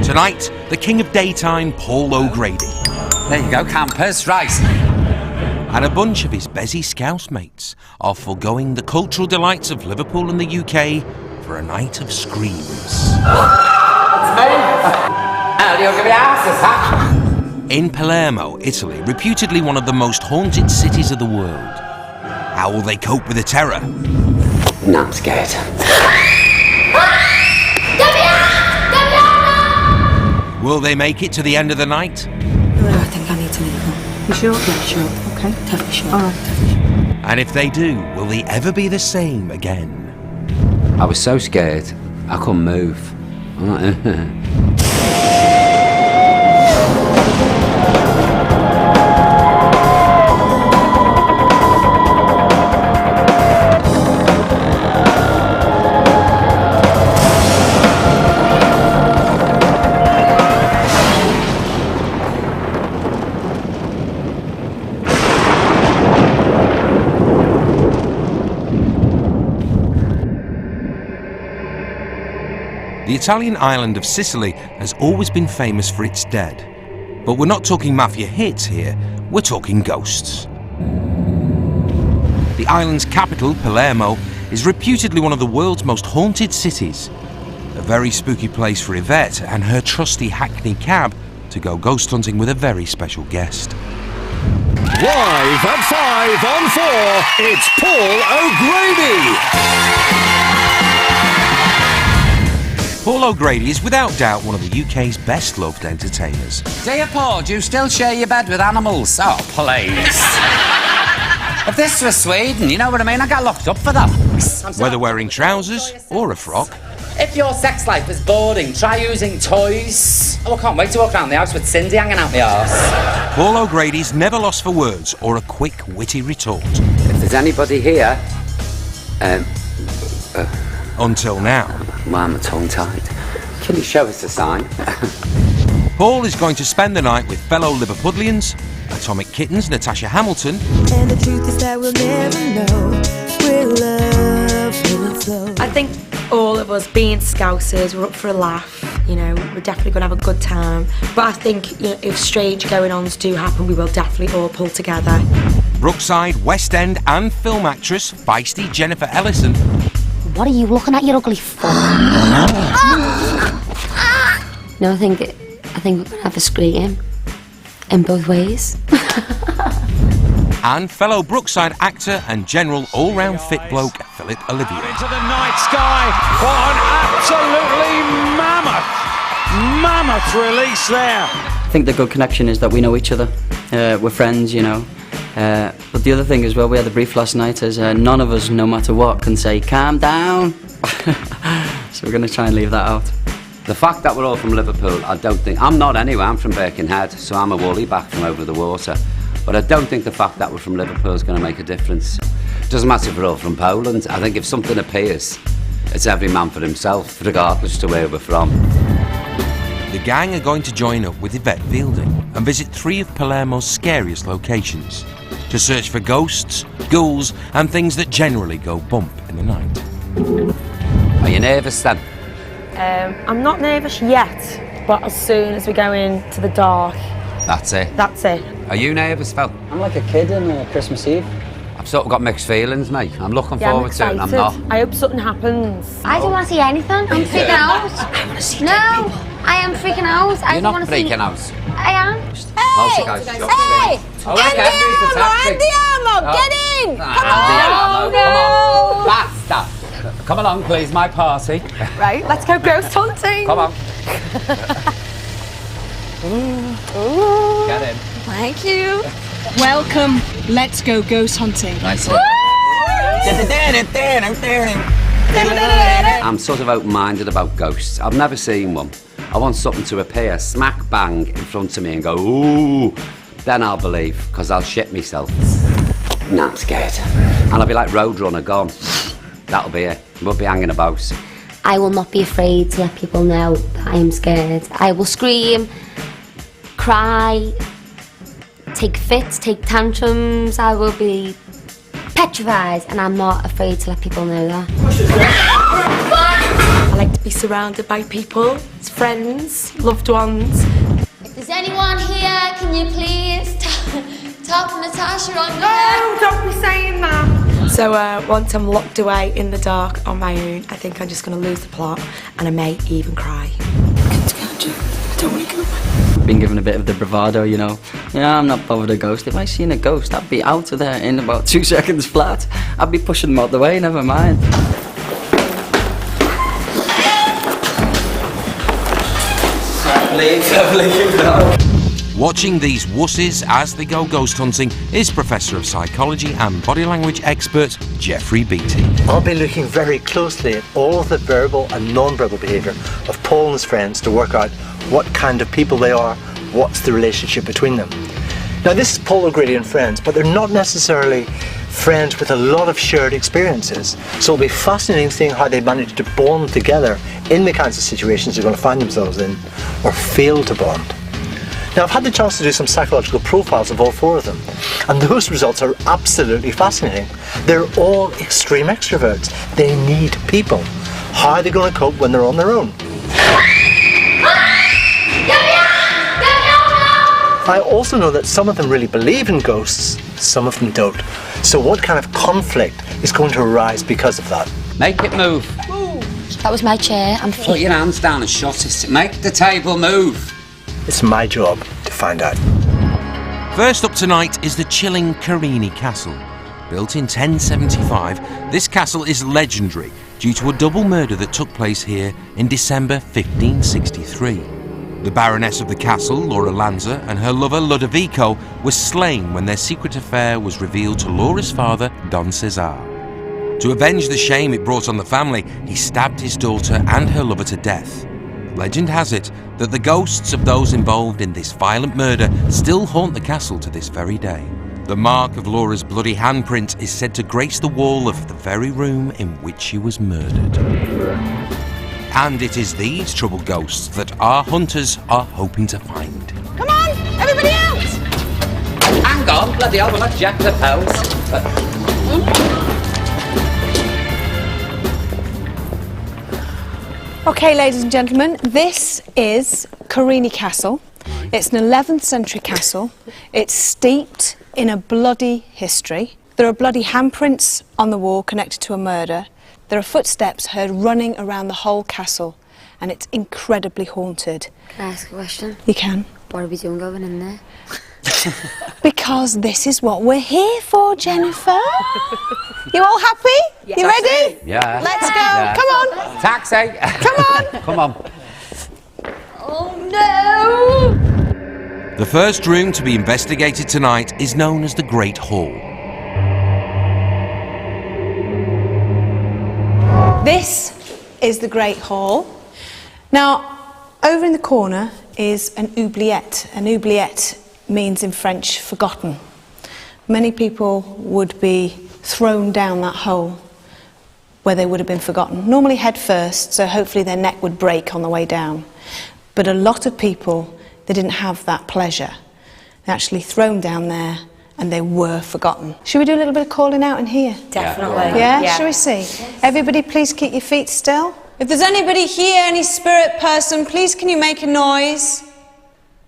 Tonight, the king of daytime, Paul O'Grady. There you go, campers, right. And a bunch of his busy scouse mates are foregoing the cultural delights of Liverpool and the UK for a night of screams. In Palermo, Italy, reputedly one of the most haunted cities of the world. How will they cope with the terror? No, I'm scared. Will they make it to the end of the night? I think I need to leave now. You sure? Yeah, sure. Okay. Definitely sure. All right, definitely sure. And if they do, will they ever be the same again? I was so scared, I couldn't move. The Italian island of Sicily has always been famous for its dead. But we're not talking mafia hits here, we're talking ghosts. The island's capital, Palermo, is reputedly one of the world's most haunted cities. A very spooky place for Yvette and her trusty Hackney cab to go ghost hunting with a very special guest. Live at 5 on 4, it's Paul O'Grady. Paul O'Grady is without doubt one of the UK's best-loved entertainers. Dear Paul, do you still share your bed with animals? Oh, please. If this was Sweden, you know what I mean? I got locked up for that. Whether wearing trousers or a frock. If your sex life is boring, try using toys. Oh, I can't wait to walk around the house with Cindy hanging out my arse. Paul O'Grady's never lost for words or a quick, witty retort. If there's anybody here, Until now. Why am I tongue-tied? Can you show us a sign? Paul is going to spend the night with fellow Liverpudlians, Atomic Kitten's Natasha Hamilton. And the truth is that we'll never know where love will flow. I think all of us being Scousers, we're up for a laugh. You know, we're definitely going to have a good time. But I think, you know, if strange going-ons do happen, we will definitely all pull together. Brookside, West End and film actress, feisty Jennifer Ellison. What are you looking at, you ugly fuck? No, I think we're gonna have a scream in both ways. And fellow Brookside actor and general all-round fit bloke, Philip Olivier. Into the night sky. What an absolutely mammoth release there. I think the good connection is that we know each other. We're friends, you know. But the other thing as well, we had the brief last night, is none of us, no matter what, can say, calm down. So we're going to try and leave that out. The fact that we're all from Liverpool, I don't think... I'm not anyway, I'm from Birkenhead, so I'm a woolly back from over the water. But I don't think the fact that we're from Liverpool is going to make a difference. It doesn't matter if we're all from Poland. I think if something appears, it's every man for himself, regardless to where we're from. The gang are going to join up with Yvette Fielding and visit 3 of Palermo's scariest locations to search for ghosts, ghouls and things that generally go bump in the night. Are you nervous then? I'm not nervous yet, but as soon as we go into the dark... That's it? That's it. Are you nervous, Phil? I'm like a kid on Christmas Eve. I've sort of got mixed feelings, mate. I'm looking forward to it and I'm not. I hope something happens. I don't want to see anything. I'm freaking out. I want to see No, I am freaking out. You're not freaking out. I am. Hey! Andy Armour, get in! Come on! Basta! Come along, please, my party. Right, let's go ghost hunting. Come on. Get in. Thank you. Welcome. Let's go ghost hunting. Nice. I'm sort of open-minded about ghosts. I've never seen one. I want something to appear smack bang in front of me and go, ooh, then I'll believe, because I'll shit myself. No, I'm scared. And I'll be like Roadrunner, gone. That'll be it. We'll be hanging about. I will not be afraid to let people know that I am scared. I will scream, cry, take fits, take tantrums. I will be petrified, and I'm not afraid to let people know that. I like to be surrounded by people, friends, loved ones. If there's anyone here, can you please tap Natasha on the Oh, don't be saying that. So once I'm locked away in the dark on my own, I think I'm just going to lose the plot, and I may even cry. I don't want to go back. Been given a bit of the bravado, you know. Yeah, I'm not bothered a ghost. If I seen a ghost, I'd be out of there in about 2 seconds flat. I'd be pushing them out the way, never mind. Watching these wusses as they go ghost hunting is Professor of Psychology and Body Language expert Jeffrey Beattie. I'll be looking very closely at all of the verbal and non-verbal behaviour of Paul and his friends to work out what kind of people they are, what's the relationship between them. Now this is Paul O'Grady and friends, but they're not necessarily friends with a lot of shared experiences. So it'll be fascinating seeing how they manage to bond together in the kinds of situations they're going to find themselves in, or fail to bond. Now I've had the chance to do some psychological profiles of all 4 of them, and those results are absolutely fascinating. They're all extreme extroverts. They need people. How are they going to cope when they're on their own? I also know that some of them really believe in ghosts, some of them don't. So what kind of conflict is going to arise because of that? Make it move. That was my chair. I'm free. Put your hands down and shut it. Make the table move. It's my job to find out. First up tonight is the chilling Carini Castle. Built in 1075, this castle is legendary due to a double murder that took place here in December 1563. The Baroness of the castle, Laura Lanza, and her lover Ludovico were slain when their secret affair was revealed to Laura's father, Don Cesar. To avenge the shame it brought on the family, he stabbed his daughter and her lover to death. Legend has it that the ghosts of those involved in this violent murder still haunt the castle to this very day. The mark of Laura's bloody handprint is said to grace the wall of the very room in which she was murdered. And it is these troubled ghosts that our hunters are hoping to find. Come on, everybody out! Hang on, bloody hell, we're not Jack the Pelt. Okay, ladies and gentlemen, this is Carini Castle. It's an 11th century castle. It's steeped in a bloody history. There are bloody handprints on the wall connected to a murder. There are footsteps heard running around the whole castle, and it's incredibly haunted. Can I ask a question? You can. What are we doing going in there? Because this is what we're here for, Jennifer. You all happy? Yes. You ready? Yeah. Let's go. Yeah. Come on. Taxi. Come on. Come on. Oh no! The first room to be investigated tonight is known as the Great Hall. This is the Great Hall. Now, over in the corner is an oubliette. An oubliette means in French forgotten. Many people would be thrown down that hole where they would have been forgotten. Normally head first, so hopefully their neck would break on the way down. But a lot of people, they didn't have that pleasure. They're actually thrown down there and they were forgotten. Should we do a little bit of calling out in here? Definitely. Yeah? Shall we see? Everybody please keep your feet still. If there's anybody here, any spirit person, please can you make a noise?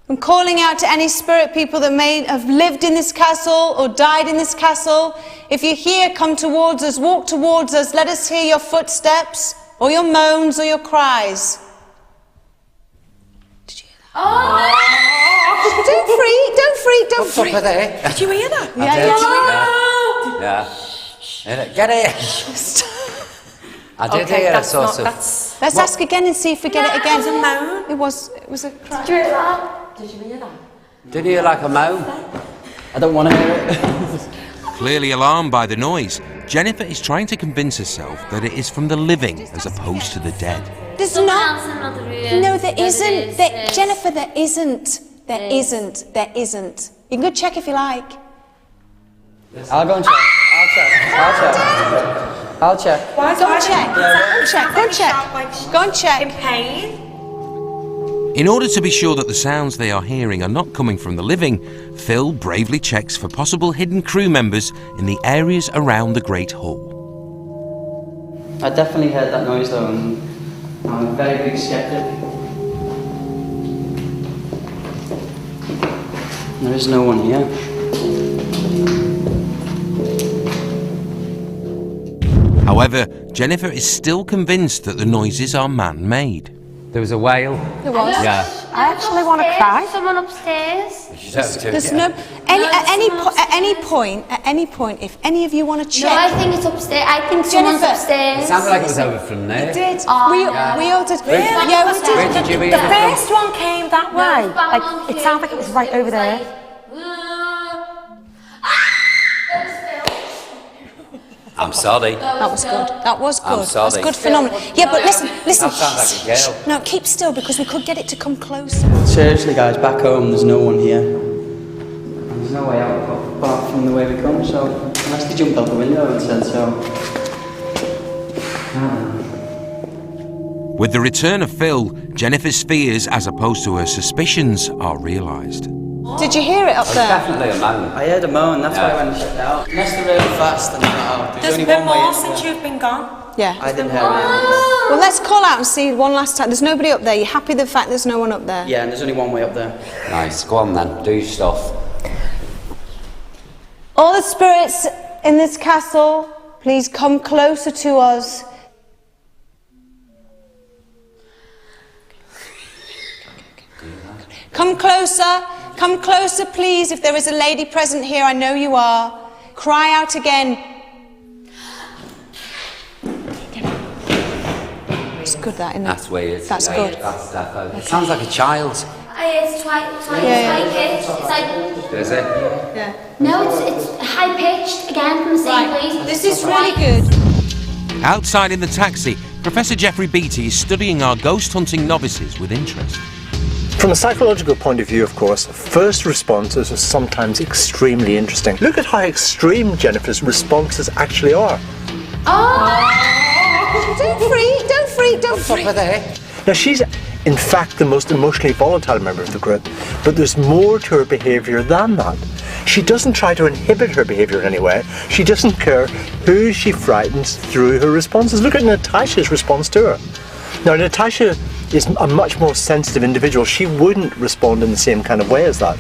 I'm calling out to any spirit people that may have lived in this castle or died in this castle. If you're here, come towards us, walk towards us, let us hear your footsteps or your moans or your cries. Did you hear that? Oh! Don't freak. Over there. Did you hear that? Yeah. Get it. I did Okay, hear that's a not, sort of... that's... Let's ask again and see if we get it again. It was a moan. It was a cry. Did you hear that? Did you hear that? Did you hear like a moan? I don't want to hear it. Clearly alarmed by the noise, Jennifer is trying to convince herself that it is from the living as opposed to the dead. There's not. No, there isn't. Jennifer, there isn't. There isn't. You can go check if you like. I'll go and check. I'll check. Why Go and check. Go and check. In pain? In order to be sure that the sounds they are hearing are not coming from the living, Phil bravely checks for possible hidden crew members in the areas around the Great Hall. I definitely heard that noise though, and I'm a very big skeptic. There is no one here. However, Jennifer is still convinced that the noises are man-made. There was a whale. There was. Yeah. I actually want to cry. Someone upstairs. There's no at any point, if any of you want to check. No, I think it's upstairs. I think someone's Jennifer. upstairs. It sounded like it was over from there. We did. Oh, we yeah. all did. Really? Yeah, we did. Where did you hear The it first one came that way. Like, it sounded like it was right over there. I'm sorry. That was good. That was good. I'm sorry. That's good, phenomenal. Yeah, but listen. That sounds like a girl. No, keep still because we could get it to come closer. Seriously, guys, back home, there's no one here. There's no way out apart from the way we come, so unless they jumped out the window and said so. With the return of Phil, Jennifer's fears, as opposed to her suspicions, are realised. Did you hear it up there? Definitely a man. I heard a moan, that's why I went and checked it out. Unless they're really fast and they're not out. There's only one way in. since you've been gone. Yeah. I didn't hear it. Well, let's call out and see one last time. There's nobody up there. You happy with the fact there's no one up there? Yeah, and there's only one way up there. Nice. Go on then. Do your stuff. All the spirits in this castle, please come closer to us. Come closer, please. If there is a lady present here, I know you are. Cry out again. It's good, that, isn't it? That's weird. That's Yeah, good. That's defo. It sounds like a child. It's twice. Yeah. It's like. Is it? Yeah. No, it's high pitched again from the same place. This is really good. Outside in the taxi, Professor Jeffrey Beattie is studying our ghost hunting novices with interest. From a psychological point of view, of course, first responses are sometimes extremely interesting. Look at how extreme Jennifer's responses actually are. Don't freak. Now, she's in fact the most emotionally volatile member of the group, but there's more to her behaviour than that. She doesn't try to inhibit her behaviour in any way. She doesn't care who she frightens through her responses. Look at Natasha's response to her. Now, Natasha is a much more sensitive individual. She wouldn't respond in the same kind of way as that.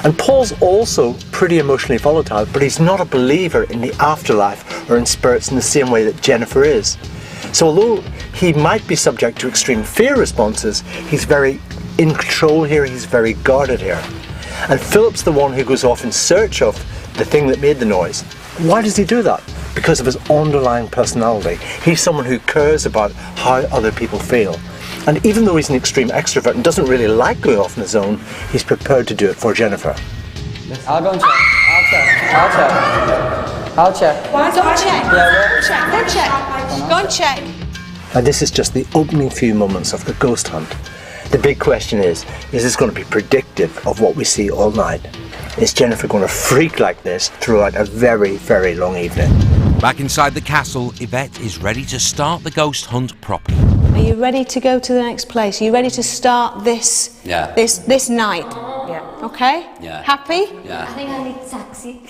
And Paul's also pretty emotionally volatile, but he's not a believer in the afterlife or in spirits in the same way that Jennifer is. So although he might be subject to extreme fear responses, he's very in control here, he's very guarded here. And Philip's the one who goes off in search of the thing that made the noise. Why does he do that? Because of his underlying personality. He's someone who cares about how other people feel. And even though he's an extreme extrovert and doesn't really like going off on his own, he's prepared to do it for Jennifer. I'll go and check. I'll check. Why don't check? Yeah, Go and check. And this is just the opening few moments of the ghost hunt. The big question is this going to be predictive of what we see all night? Is Jennifer going to freak like this throughout a very, very long evening? Back inside the castle, Yvette is ready to start the ghost hunt properly. Are you ready to go to the next place? Are you ready to start this this night? Yeah. Okay? Yeah. Happy? Yeah. I think I need a taxi.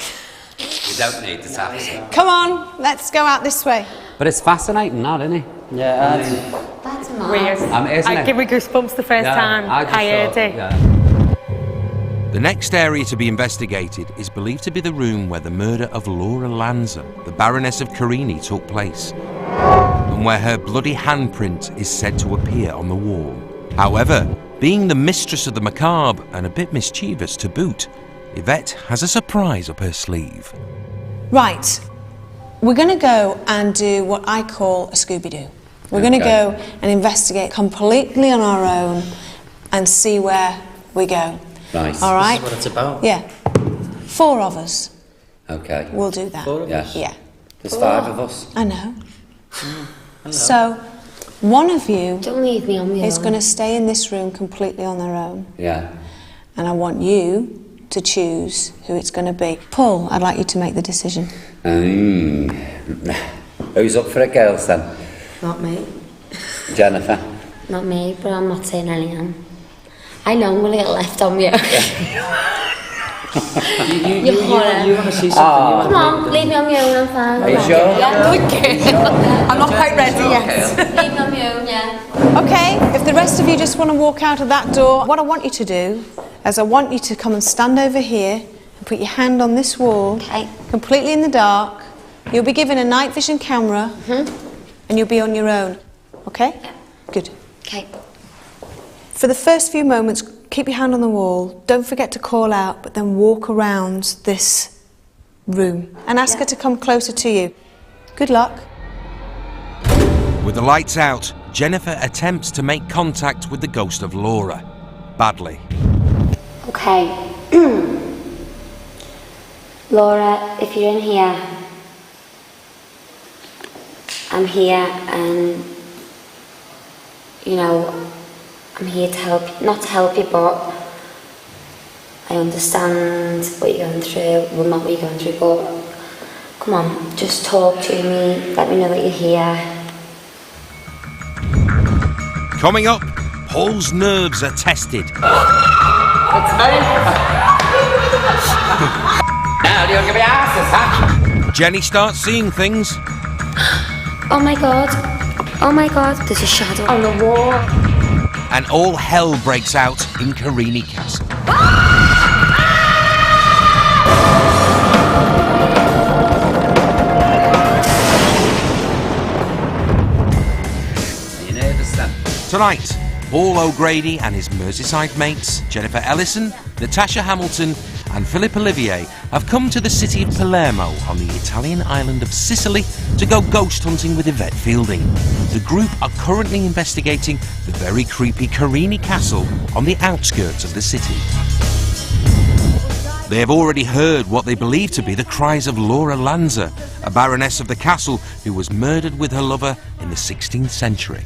You don't need the taxi. Come on, let's go out this way. But it's fascinating, that, isn't it? Yeah, That's mad. Weird. Isn't I it? gave me goosebumps the first time I heard it. Yeah. The next area to be investigated is believed to be the room where the murder of Laura Lanza, the Baroness of Carini, took place, and where her bloody handprint is said to appear on the wall. However, being the mistress of the macabre and a bit mischievous to boot, Yvette has a surprise up her sleeve. Right. We're going to go and do what I call a Scooby-Doo. We're going to go and investigate completely on our own and see where we go. Nice. All right? This is what it's about. Yeah. 4 of us Okay. will do that. 4 of us? Yeah. Yeah. There's 5 of us. I know. So, one of you Don't leave me on my is own. going to stay in this room completely on their own. Yeah. And I want you to choose who it's going to be. Paul, I'd like you to make the decision. Who's up for it, girls, then? Not me. Jennifer? Not me, but I'm not saying anything. I know I'm going to get left on my own. You want to see something? Come on, leave me on my own, I'm fine. Are you sure? Yeah. Okay. I'm not quite ready yet. Leave me on my own, yeah. Okay, if the rest of you just want to walk out of that door, what I want you to do is I want you to come and stand over here and put your hand on this wall, Okay. completely in the dark. You'll be given a night vision camera and you'll be on your own. Okay? Good. Okay. For the first few moments, keep your hand on the wall. Don't forget to call out, but then walk around this room and ask her to come closer to you. Good luck. With the lights out, Jennifer attempts to make contact with the ghost of Laura. Badly. Okay. Laura, if you're in here, I'm here and, you know, I'm here to help, not to help you, but I understand what you're going through. Well, not what you're going through, but come on, just talk to me, let me know that you're here. Coming up, Paul's nerves are tested. It's me. Now you'll give me asses, huh? Jenny starts seeing things. Oh my god, there's a shadow on the wall. And all hell breaks out in Carini Castle. You nervous then? Tonight, Paul O'Grady and his Merseyside mates, Jennifer Ellison, Natasha Hamilton and Philip Olivier, have come to the city of Palermo on the Italian island of Sicily to go ghost hunting with Yvette Fielding. The group are currently investigating the very creepy Carini Castle on the outskirts of the city. They have already heard what they believe to be the cries of Laura Lanza, a baroness of the castle who was murdered with her lover in the 16th century.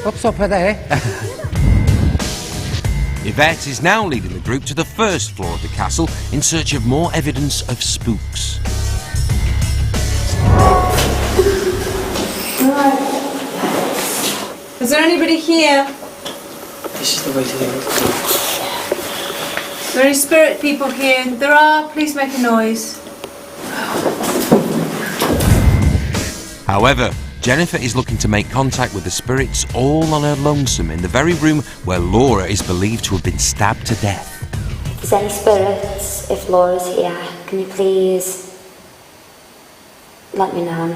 What's up there? Yvette is now leading the group to the first floor of the castle in search of more evidence of spooks. Is there anybody here? This is the way to the other. Are there any spirit people here? There are. Please make a noise. However, Jennifer is looking to make contact with the spirits all on her lonesome in the very room where Laura is believed to have been stabbed to death. If there's any spirits, if Laura's here, can you please let me know?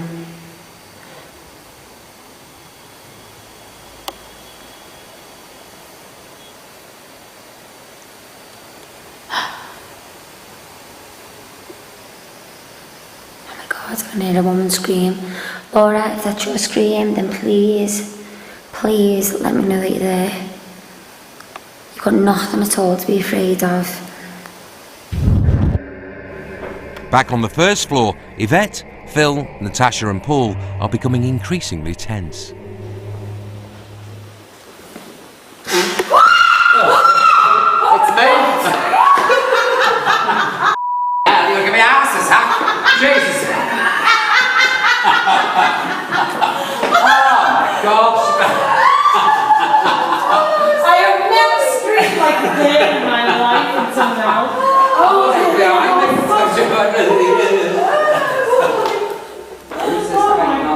Oh my God, I can hear a woman scream. Laura, if that's your scream, then please, please let me know that you're there. You've got nothing at all to be afraid of. Back on the first floor, Yvette, Phil, Natasha and Paul are becoming increasingly tense. It's me. Now you'll give me asses, huh? Jesus. Oh my gosh. I have never screamed like that in my life until now. Oh my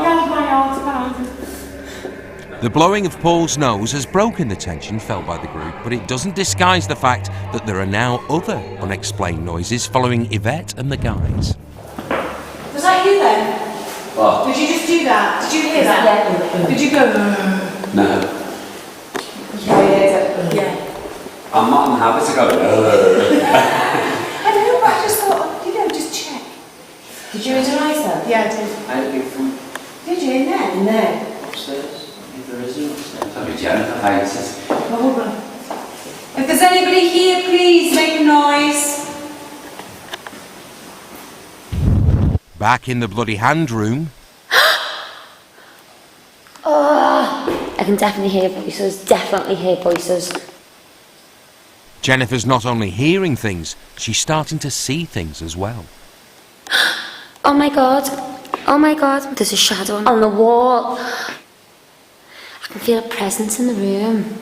God, my heart's pounding. The blowing of Paul's nose has broken the tension felt by the group, but it doesn't disguise the fact that there are now other unexplained noises following Yvette and the guys. Was that you then? What? Did you just do that? Did you hear that? Did you go? No. Yeah. I'm not in the habit of going. I don't know, but I just thought, you know, just check. Did you realise that? Yeah, I did. I do from Did you? In there? No. upstairs. If there is an upstairs. That'd be Jennifer Hayes. Hold on. If there's anybody here, please make a noise. Back in the bloody hand room, Oh, I can definitely hear voices, Jennifer's not only hearing things, she's starting to see things as well. Oh my God, there's a shadow on the wall. I can feel a presence in the room.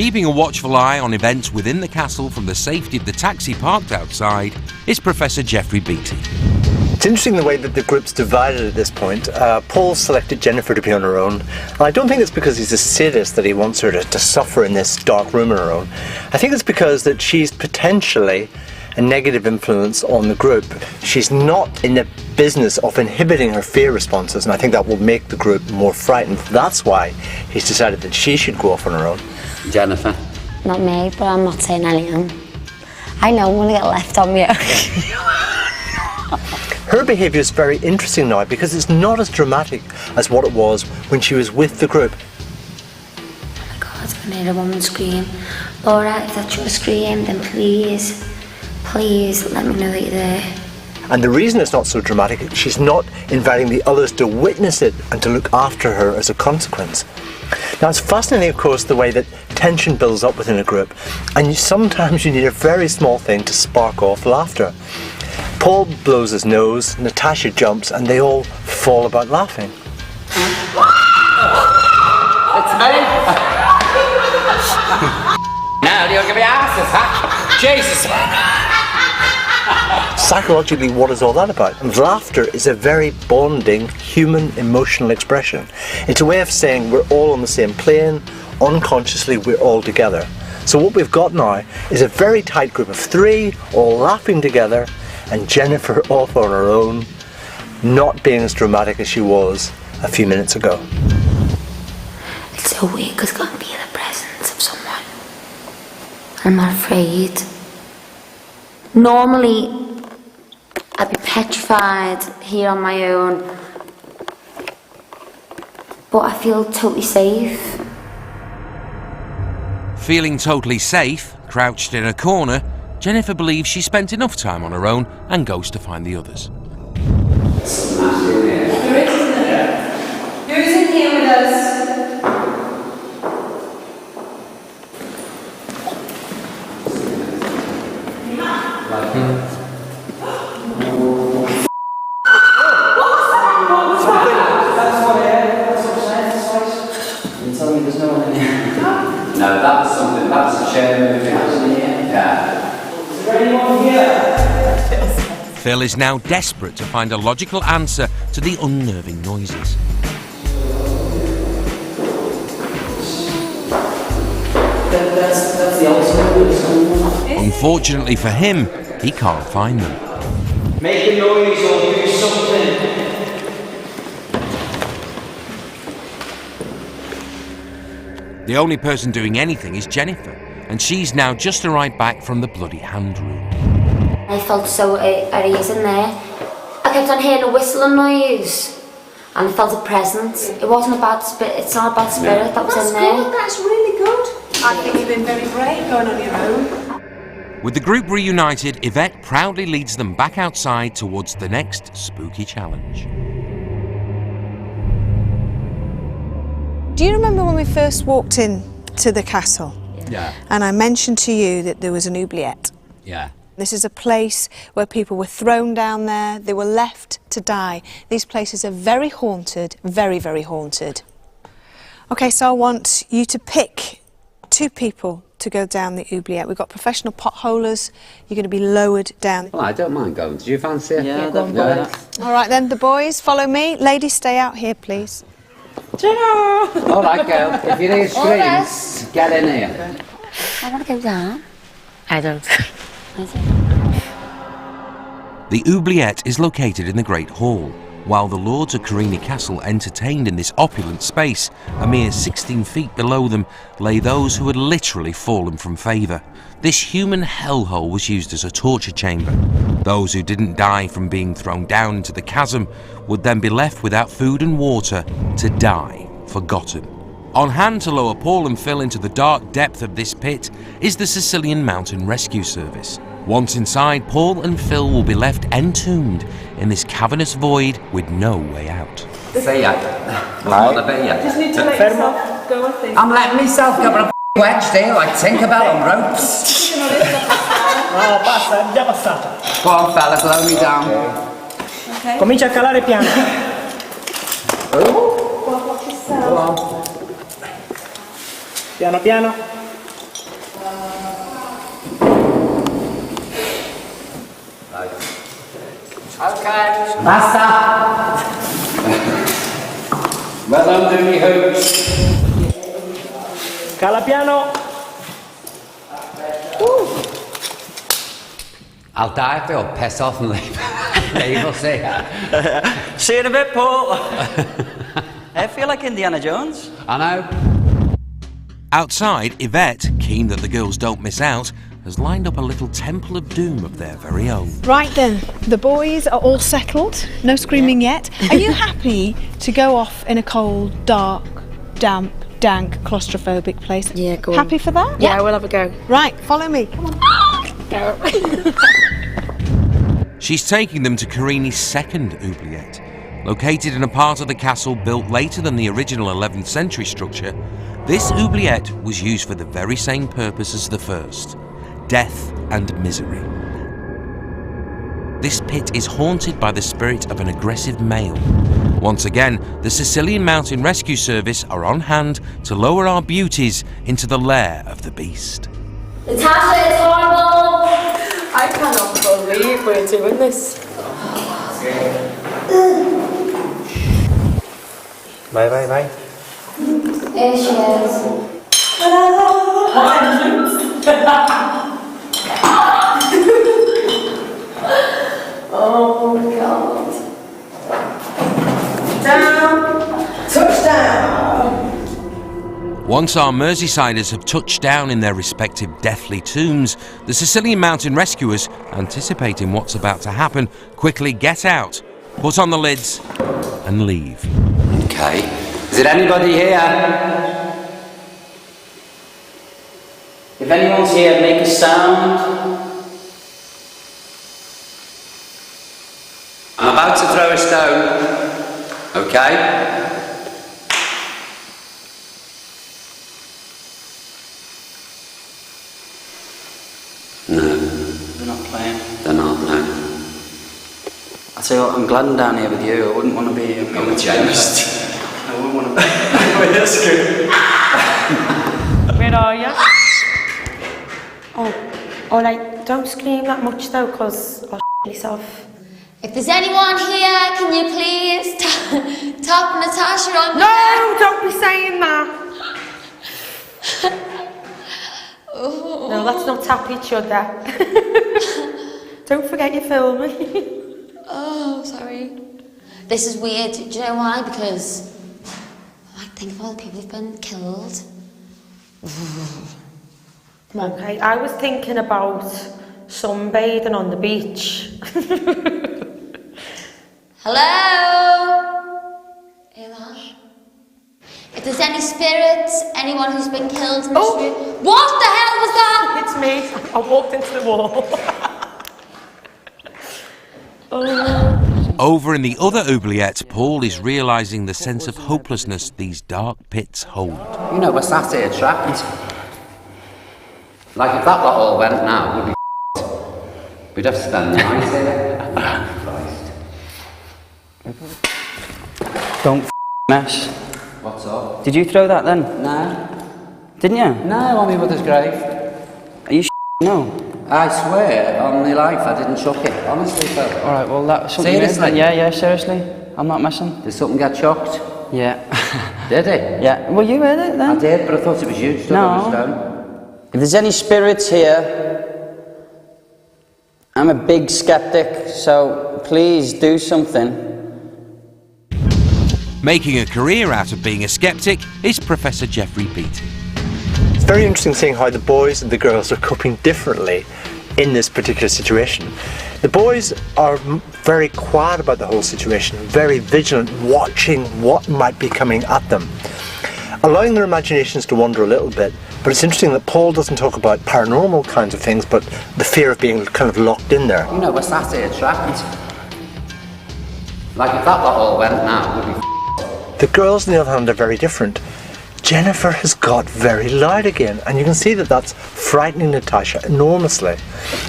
Keeping a watchful eye on events within the castle from the safety of the taxi parked outside is Professor Geoffrey Beattie. It's interesting the way that the group's divided at this point. Paul selected Jennifer to be on her own, and I don't think it's because he's a sadist that he wants her to suffer in this dark room on her own. I think it's because that she's potentially a negative influence on the group. She's not in the business of inhibiting her fear responses, and I think that will make the group more frightened. That's why he's decided that she should go off on her own. Jennifer? Not me, but I'm not saying I am. I know I'm going to get left on me. Her behaviour is very interesting now because it's not as dramatic as what it was when she was with the group. Oh my God, I heard a woman scream. Laura, if that's your scream, then please let me know that you're there. And the reason it's not so dramatic is she's not inviting the others to witness it and to look after her as a consequence. Now, it's fascinating, of course, the way that tension builds up within a group, and sometimes you need a very small thing to spark off laughter. Paul blows his nose, Natasha jumps, and they all fall about laughing. It's me! Now you'll give me asses, huh? Jesus! Psychologically, what is all that about? And laughter is a very bonding human emotional expression. It's a way of saying we're all on the same plane, unconsciously we're all together. So what we've got now is a very tight group of 3, all laughing together, and Jennifer off on her own, not being as dramatic as she was a few minutes ago. It's so weird because I can be in the presence of someone. I'm not afraid. Normally, I'd be petrified here on my own, but I feel totally safe. Feeling totally safe, crouched in a corner, Jennifer believes she spent enough time on her own and goes to find the others. Who's in here with us? You're telling me there's no one in here? No, that was something. That was a chair moving. Yeah. Is there anyone here? Phil is now desperate to find a logical answer to the unnerving noises. That's the ultimate. Unfortunately for him, he can't find them. Make a noise or do something. The only person doing anything is Jennifer, and she's now just arrived back from the bloody hand room. I felt so at ease in there. I kept on hearing a whistling noise, and I felt a presence. It wasn't a bad spirit. It's not a bad spirit that was in there. Good. That's really good. I think you've been very brave going on your own. With the group reunited, Yvette proudly leads them back outside towards the next spooky challenge. Do you remember when we first walked in to the castle? Yeah. And I mentioned to you that there was an oubliette. Yeah. This is a place where people were thrown down there, they were left to die. These places are very haunted, very, very haunted. Okay, so I want you to pick 2 people to go down the oubliette. We've got professional potholers. You're going to be lowered down. Well, I don't mind going. Do you fancy it? Yeah, go on, boy. All right then, the boys, follow me. Ladies, stay out here, please. All right, girl. If you need screams, get in here. I want to go down. I don't. The oubliette is located in the Great Hall. While the lords of Carini Castle entertained in this opulent space, a mere 16 feet below them lay those who had literally fallen from favour. This human hellhole was used as a torture chamber. Those who didn't die from being thrown down into the chasm would then be left without food and water to die, forgotten. On hand to lower Paul and Phil into the dark depth of this pit is the Sicilian Mountain Rescue Service. Once inside, Paul and Phil will be left entombed in this cavernous void with no way out. See ya. What a bit, yeah. Just need to let yourself go, I think. I'm letting myself go, but I'm wedged here like Tinkerbell on ropes. No, basta, è già passata. Go on, fellas, lower me down. Okay. Comincia a calare piano. Watch yourself. Piano piano. Okay. Basta. Well done, doing your hoops. Cala piano. I'll die if they'll piss off and leave. Yeah, you'll see. See you in a bit, Paul. I feel like Indiana Jones. I know. Outside, Yvette, keen that the girls don't miss out, has lined up a little temple of doom of their very own. Right then, the boys are all settled. No screaming yet. Are you happy to go off in a cold, dark, damp, dank, claustrophobic place? Yeah, go on. Happy for that? Yeah, we'll have a go. Right, follow me. Come on. Go. She's taking them to Carini's second oubliette. Located in a part of the castle built later than the original 11th century structure, this oubliette was used for the very same purpose as the first: death and misery. This pit is haunted by the spirit of an aggressive male. Once again, the Sicilian Mountain Rescue Service are on hand to lower our beauties into the lair of the beast. Natasha, it's horrible! I cannot believe we're doing this. Bye. There she is. Oh God. Down. Touchdown. Once our Merseysiders have touched down in their respective deathly tombs, the Sicilian Mountain Rescuers, anticipating what's about to happen, quickly get out, put on the lids, and leave. Okay. Is it anybody here? If anyone's here, make a sound. I'm about to throw a stone. Okay? No, They're not playing. they're not, no. I tell you what, I'm glad I'm down here with you. I wouldn't want to be here. Go with James. I wouldn't want to be with this Where are you? Oh, like, don't scream that much though, because I'll myself. If there's anyone here, can you please tap Natasha on the No, don't be saying that. No, let's not tap each other. Don't forget you're filming. Oh, sorry. This is weird. Do you know why? Because I think of all the people who've been killed. Okay, I was thinking about sunbathing on the beach. Hello? Ella? If there's any spirits, anyone who's been killed in this room. What the hell was that? It's me. I walked into the wall. Over in the other oubliette, Paul is realising the sense of hopelessness these dark pits hold. You know, we're sat here trapped. Like, if that lot all went now, we'd be we'd have to spend the night here. Christ. Don't mess. What's up? Did you throw that then? No. Didn't you? No, on my mother's grave. Are you no? I swear, on my life, I didn't chuck it. Honestly, Phil. Alright, well that's something. Seriously? Yeah, seriously. I'm not messing. Did something get chucked? Yeah. Did it? Yeah. Well, you heard it then. I did, but I thought it was you stood on the stone. If there's any spirits here, I'm a big skeptic, so please do something. Making a career out of being a skeptic is Professor Jeffrey Beattie. It's very interesting seeing how the boys and the girls are coping differently in this particular situation. The boys are very quiet about the whole situation, very vigilant, watching what might be coming at them, allowing their imaginations to wander a little bit. But it's interesting that Paul doesn't talk about paranormal kinds of things, but the fear of being kind of locked in there. You know, we're sat here trapped. Like, if that lot all went now, we'd be The girls, on the other hand, are very different. Jennifer has got very loud again, and you can see that that's frightening Natasha enormously.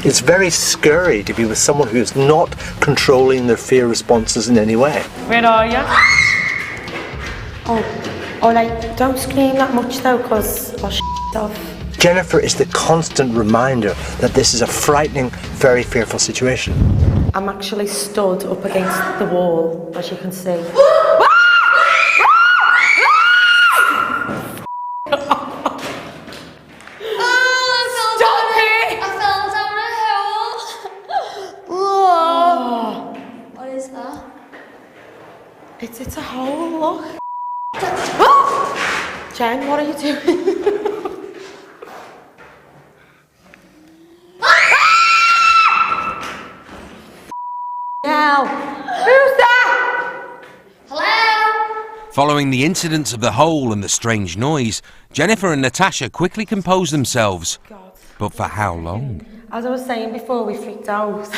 It's very scary to be with someone who's not controlling their fear responses in any way. Where are you? Oh, like, don't scream that much though, because I'll off. Jennifer is the constant reminder that this is a frightening, very fearful situation. I'm actually stood up against the wall, as you can see. It's a hole, look. Jen, what are you doing? Now, who's that? Hello? Following the incidents of the hole and the strange noise, Jennifer and Natasha quickly composed themselves. God. But for how long? As I was saying before, we freaked out.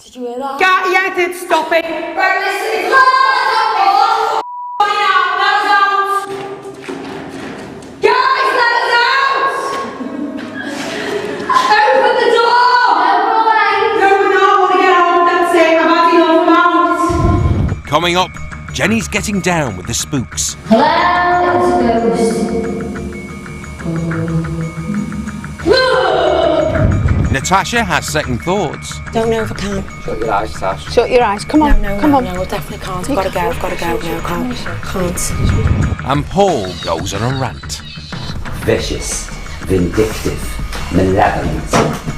Did you hear that? Yeah, I did. Stop it. Right, listen. Let us out. Guys, let us out. Open the door. No, we're not. I want to get out. That's it. I've had enough now. Coming up, Jenny's getting down with the spooks. Hello, it's a ghost. Natasha has second thoughts. Don't know if I can. Shut your eyes, Tash. Shut your eyes. Come on. Come on. No, I definitely can't. I've got to go. I've got to go. No, can't. And Paul goes on a rant. Vicious, vindictive, malevolent,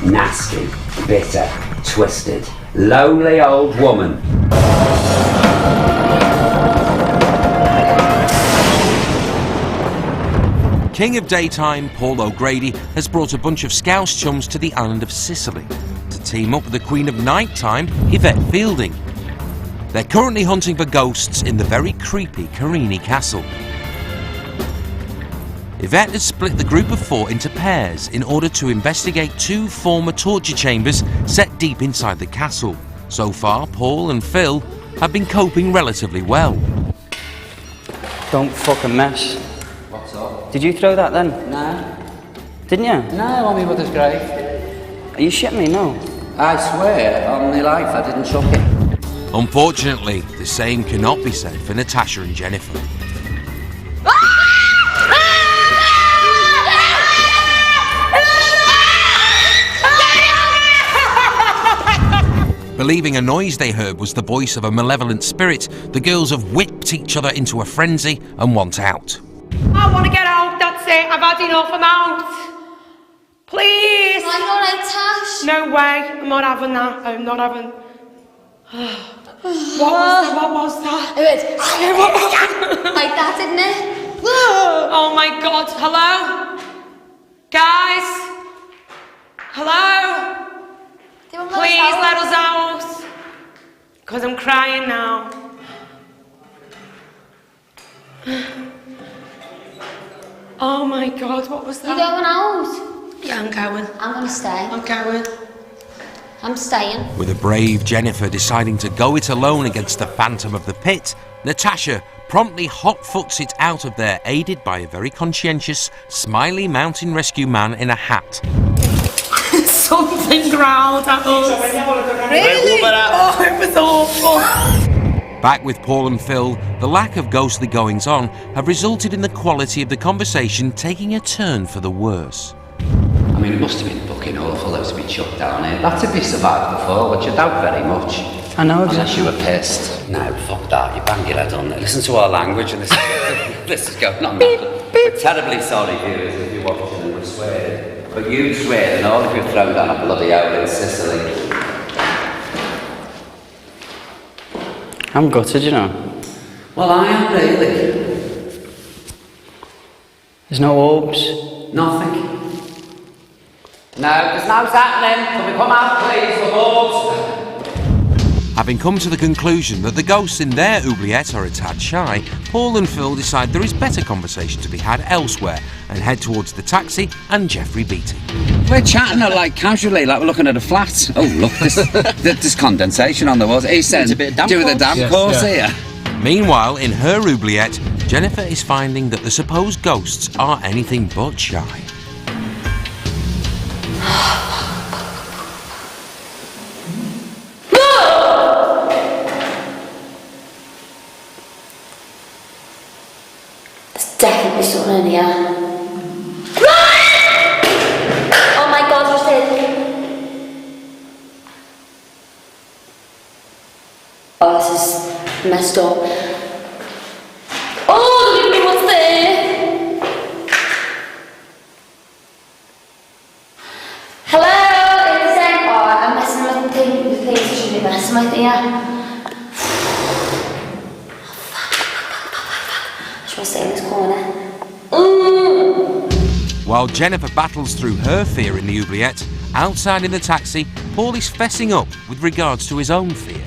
nasty, bitter, twisted, lonely old woman. King of daytime, Paul O'Grady, has brought a bunch of Scouse chums to the island of Sicily to team up with the Queen of Nighttime, Yvette Fielding. They're currently hunting for ghosts in the very creepy Carini Castle. Yvette has split the group of 4 into pairs in order to investigate 2 former torture chambers set deep inside the castle. So far, Paul and Phil have been coping relatively well. Don't fucking mess. What's up? Did you throw that then? No. Didn't you? No, on my mother's grave. Are you shitting me? No. I swear, on my life, I didn't chuck it. Unfortunately, the same cannot be said for Natasha and Jennifer. Believing a noise they heard was the voice of a malevolent spirit, the girls have whipped each other into a frenzy and want out. I want to get out. That's it. I've had enough. I'm out. Please. Are you alright, Tash? No way. I'm not having that. I'm not having. What was that? It was like that, didn't it? Oh my God. Hello? Guys? Hello? Please let us out. Because I'm crying now. Oh my God, what was that? You going out? Yeah, I'm going. I'm gonna stay. I'm going. I'm staying. With a brave Jennifer deciding to go it alone against the Phantom of the Pit, Natasha promptly hot-foots it out of there, aided by a very conscientious, smiley mountain rescue man in a hat. Something growled at us. Really? Oh, it was awful. Back with Paul and Phil, the lack of ghostly goings-on have resulted in the quality of the conversation taking a turn for the worse. I mean, it must have been fucking awful that to be chucked down here. That's if you survived the fall, which I doubt very much. I know, Unless you were pissed. No, fuck that. You bang your head on it. Listen to our language and this is going on. We're terribly sorry, viewers, if you're watching and we're swearing. But you swear and all if you've thrown down a bloody hole in Sicily. I'm gutted, you know. Well, I am really. There's no orbs. Nothing. No, there's no happening. Can we come out, please, the boards? Having come to the conclusion that the ghosts in their oubliette are a tad shy, Paul and Phil decide there is better conversation to be had elsewhere and head towards the taxi and Jeffrey Beattie. We're chatting like casually, like we're looking at a flat. Oh, look, there's condensation on the walls. He said, do with the damp course here. Meanwhile, in her oubliette, Jennifer is finding that the supposed ghosts are anything but shy. definitely something in here. Oh my God, what's this? Oh, this is messed up. Oh, look at what's there. Hello, it's oh, I'm messing with the things I shouldn't be messing with here. Stay in this corner. While Jennifer battles through her fear in the oubliette, outside in the taxi, Paul is fessing up with regards to his own fear.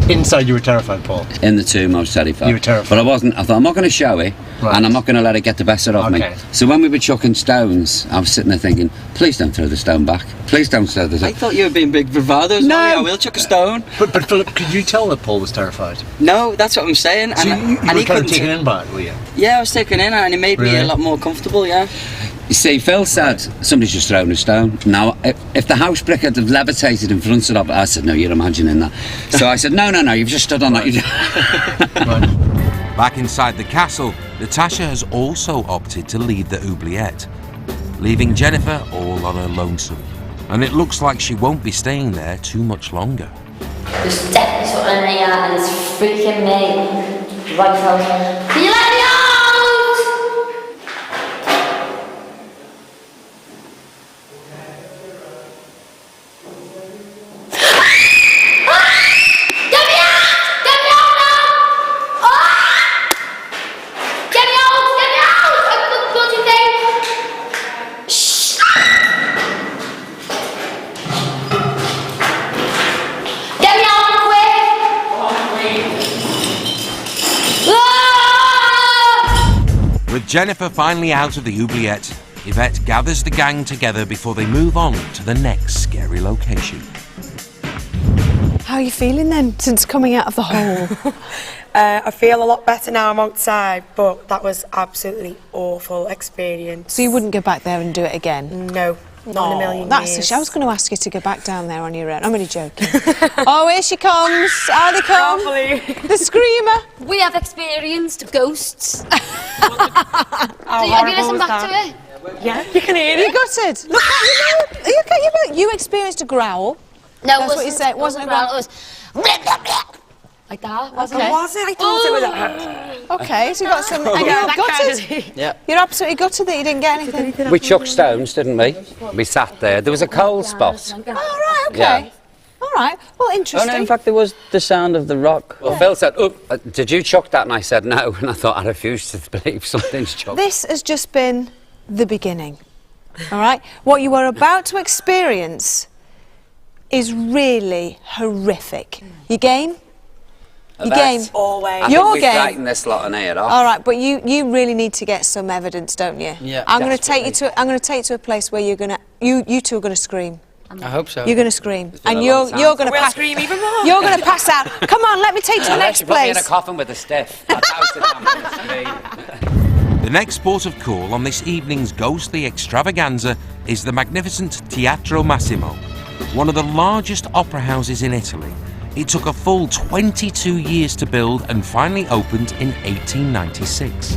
Inside you were terrified, Paul? In the tomb I was terrified. You were terrified? But I wasn't. I thought, I'm not going to show it, and I'm not going to let it get the best of me. So when we were chucking stones, I was sitting there thinking, please don't throw the stone back. Please don't throw the stone. I thought you were being big bravados. No. Oh, yeah, we'll chuck a stone. But Philip, could you tell that Paul was terrified? No, that's what I'm saying. So and you and were he kind of couldn't taken in by it, were you? Yeah, I was taken in, and it made me a lot more comfortable, yeah. You see, Phil said, somebody's just thrown a stone. Now, if the house brick had levitated in front of it, I said, no, you're imagining that. So I said, no, you've just stood on that. Back inside the castle, Natasha has also opted to leave the oubliette, leaving Jennifer all on her lonesome. And it looks like she won't be staying there too much longer. There's definitely something in here and it's freaking me. Right out. Can you let me out? With Jennifer finally out of the oubliette, Yvette gathers the gang together before they move on to the next scary location. How are you feeling then, since coming out of the hole? I feel a lot better now I'm outside, but that was absolutely awful experience. So you wouldn't go back there and do it again? No, not in a million That's years. a shame. I was going to ask you to go back down there on your own. I'm only joking. Oh, here she comes. How they come. The screamer. We have experienced ghosts. How Have you listened horrible back was to it? Yeah, you can hear You it. gutted. Look at you. You experienced a growl. No, That's what you said. It wasn't a growl. It was like that, wasn't Oh, it? was it? I thought it was. Okay, so you got some. And you Yeah, were that gutted. Yeah. You're absolutely gutted that you didn't get anything. We chucked stones, didn't we? We sat there. There was a cold spot. Oh, right, okay. Yeah. All right. Well, Oh interesting. no, in fact there was the sound of the rock. Well, Phil said, did you chuck that? And I said, no. And I thought, I refuse to believe something's chucked. This has just been the beginning. All right? What you are about to experience is really horrific. You game? You game? Always. I Your think we've game. frightened this lot in here off. All right, but you really need to get some evidence, don't you? Yeah, I'm going to take you to a place where you're going to you two are going to scream. I hope so. You're going to scream, been and a you're long time. going to We'll pass. scream even more. You're going to pass out. Come on, let me take you to the Unless next you put me in a place. coffin with a stiff. That's how it's I'm gonna scream. The next port of call on this evening's ghostly extravaganza is the magnificent Teatro Massimo, one of the largest opera houses in Italy. It took a full 22 years to build and finally opened in 1896.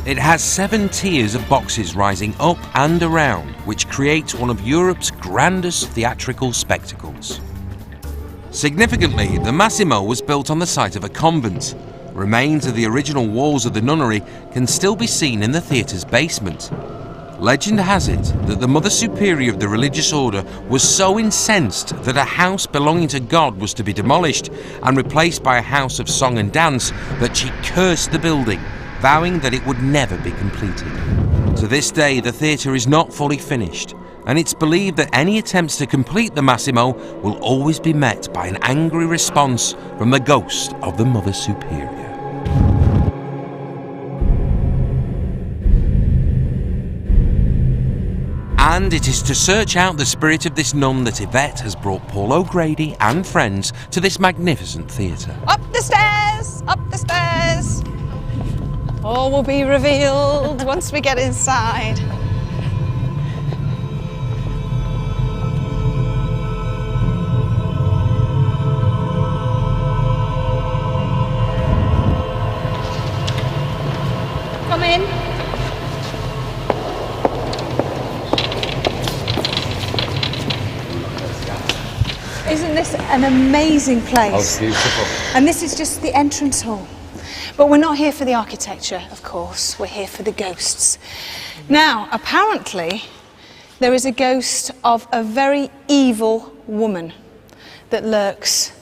It has 7 tiers of boxes rising up and around, which creates one of Europe's grandest theatrical spectacles. Significantly, the Massimo was built on the site of a convent. Remains of the original walls of the nunnery can still be seen in the theatre's basement. Legend has it that the Mother Superior of the religious order was so incensed that a house belonging to God was to be demolished and replaced by a house of song and dance that she cursed the building, vowing that it would never be completed. To this day, the theatre is not fully finished, and it's believed that any attempts to complete the Massimo will always be met by an angry response from the ghost of the Mother Superior. And it is to search out the spirit of this nun that Yvette has brought Paul O'Grady and friends to this magnificent theatre. Up the stairs, up the stairs. All will be revealed once we get inside. Come in. Isn't this an amazing place? Oh, it's beautiful. And this is just the entrance hall. But we're not here for the architecture, of course. We're here for the ghosts. Now, apparently, there is a ghost of a very evil woman that lurks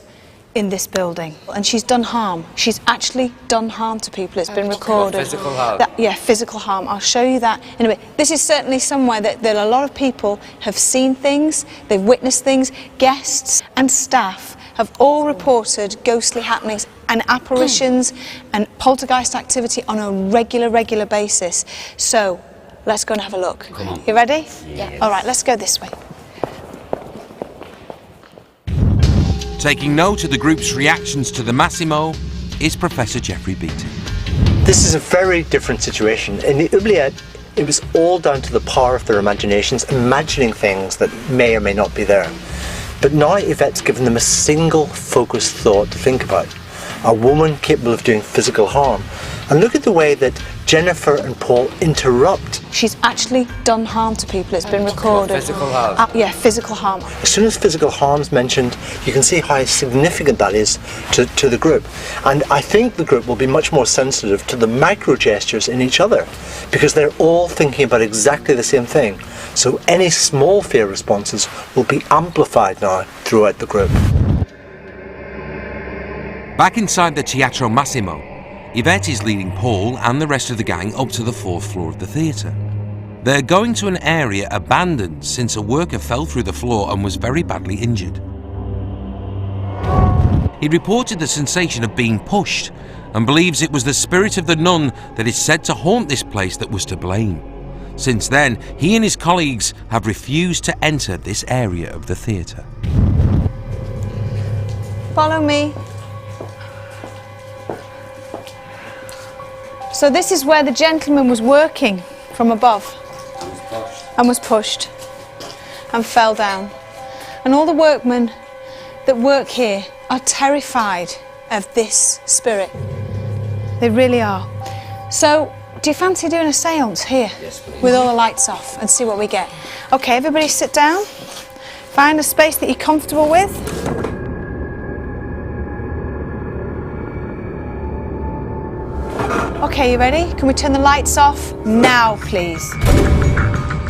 in this building. And she's done harm. She's actually done harm to people. It's been recorded. Physical harm? Yeah, physical harm. I'll show you that in a bit. This is certainly somewhere that a lot of people have seen things, they've witnessed things. Guests and staff have all reported ghostly happenings and apparitions and poltergeist activity on a regular basis. So, let's go and have a look. Come on. You ready? Yeah. All right, let's go this way. Taking note of the group's reactions to the Massimo is Professor Jeffrey Beattie. This is a very different situation. In the oubliette, it was all down to the power of their imaginations, imagining things that may or may not be there. But now Yvette's given them a single focused thought to think about. A woman capable of doing physical harm. And look at the way that Jennifer and Paul interrupt. She's actually done harm to people. It's been recorded. Physical harm? Yeah, physical harm. As soon as physical harm's mentioned, you can see how significant that is to the group. And I think the group will be much more sensitive to the micro gestures in each other, because they're all thinking about exactly the same thing. So any small fear responses will be amplified now throughout the group. Back inside the Teatro Massimo, Yvette is leading Paul and the rest of the gang up to the 4th floor of the theatre. They're going to an area abandoned since a worker fell through the floor and was very badly injured. He reported the sensation of being pushed and believes it was the spirit of the nun that is said to haunt this place that was to blame. Since then, he and his colleagues have refused to enter this area of the theatre. Follow me. So this is where the gentleman was working from above and was pushed and fell down. And all the workmen that work here are terrified of this spirit. They really are. So, do you fancy doing a séance here? Yes, please. With all the lights off and see what we get? Okay, everybody sit down. Find a space that you're comfortable with. Okay, you ready? Can we turn the lights off now, please?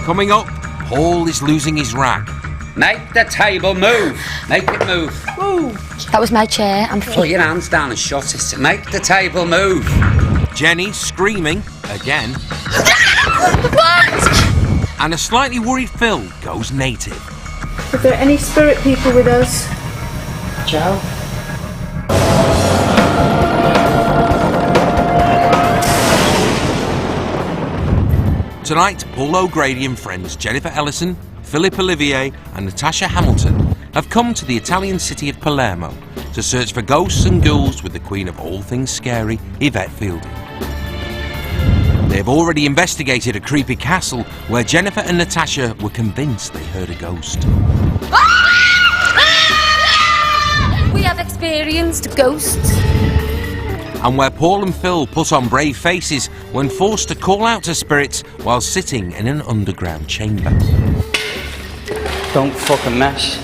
Coming up, Paul is losing his rag. Make the table move. Make it move. That was my chair. I'm Put your hands down and shut it. Make the table move. Jenny screaming again. And a slightly worried Phil goes native. If there are any spirit people with us, Joe. Tonight, Paul O'Grady and friends Jennifer Ellison, Philip Olivier and Natasha Hamilton have come to the Italian city of Palermo to search for ghosts and ghouls with the queen of all things scary, Yvette Fielding. They've already investigated a creepy castle where Jennifer and Natasha were convinced they heard a ghost. We have experienced ghosts. And where Paul and Phil put on brave faces when forced to call out to spirits while sitting in an underground chamber. Don't fucking mess.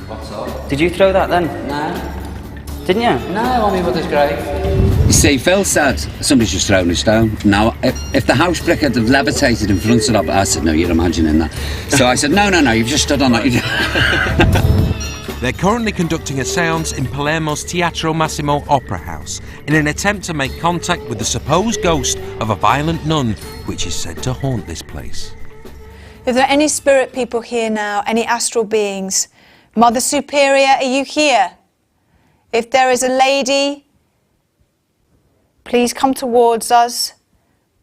What's up? Did you throw that then? No. Didn't you? No, on my mother's grave. You see, Phil said somebody's just thrown a stone. Now, if the house brick had levitated in front of it, I said, no, you're imagining that. So I said, no, you've just stood on that. They're currently conducting a séance in Palermo's Teatro Massimo Opera House in an attempt to make contact with the supposed ghost of a violent nun which is said to haunt this place. If there are any spirit people here now, any astral beings, Mother Superior, are you here? If there is a lady, please come towards us.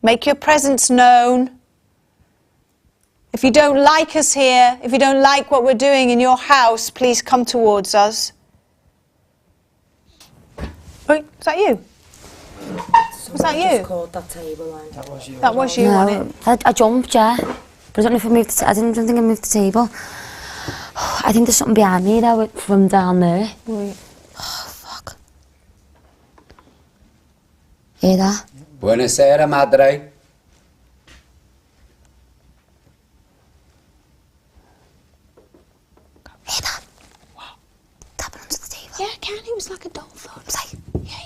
Make your presence known. If you don't like us here, if you don't like what we're doing in your house, please come towards us. Wait, was that you? Was that you? Called that table line. That was you, wasn't it? I jumped, yeah. But I don't know if I moved the I don't think I moved the table. I think there's something behind me though from down there. Wait. Oh, fuck. Hear that? Buonasera, madre. Hear that? can. It was like a dull thought. It was like, yeah.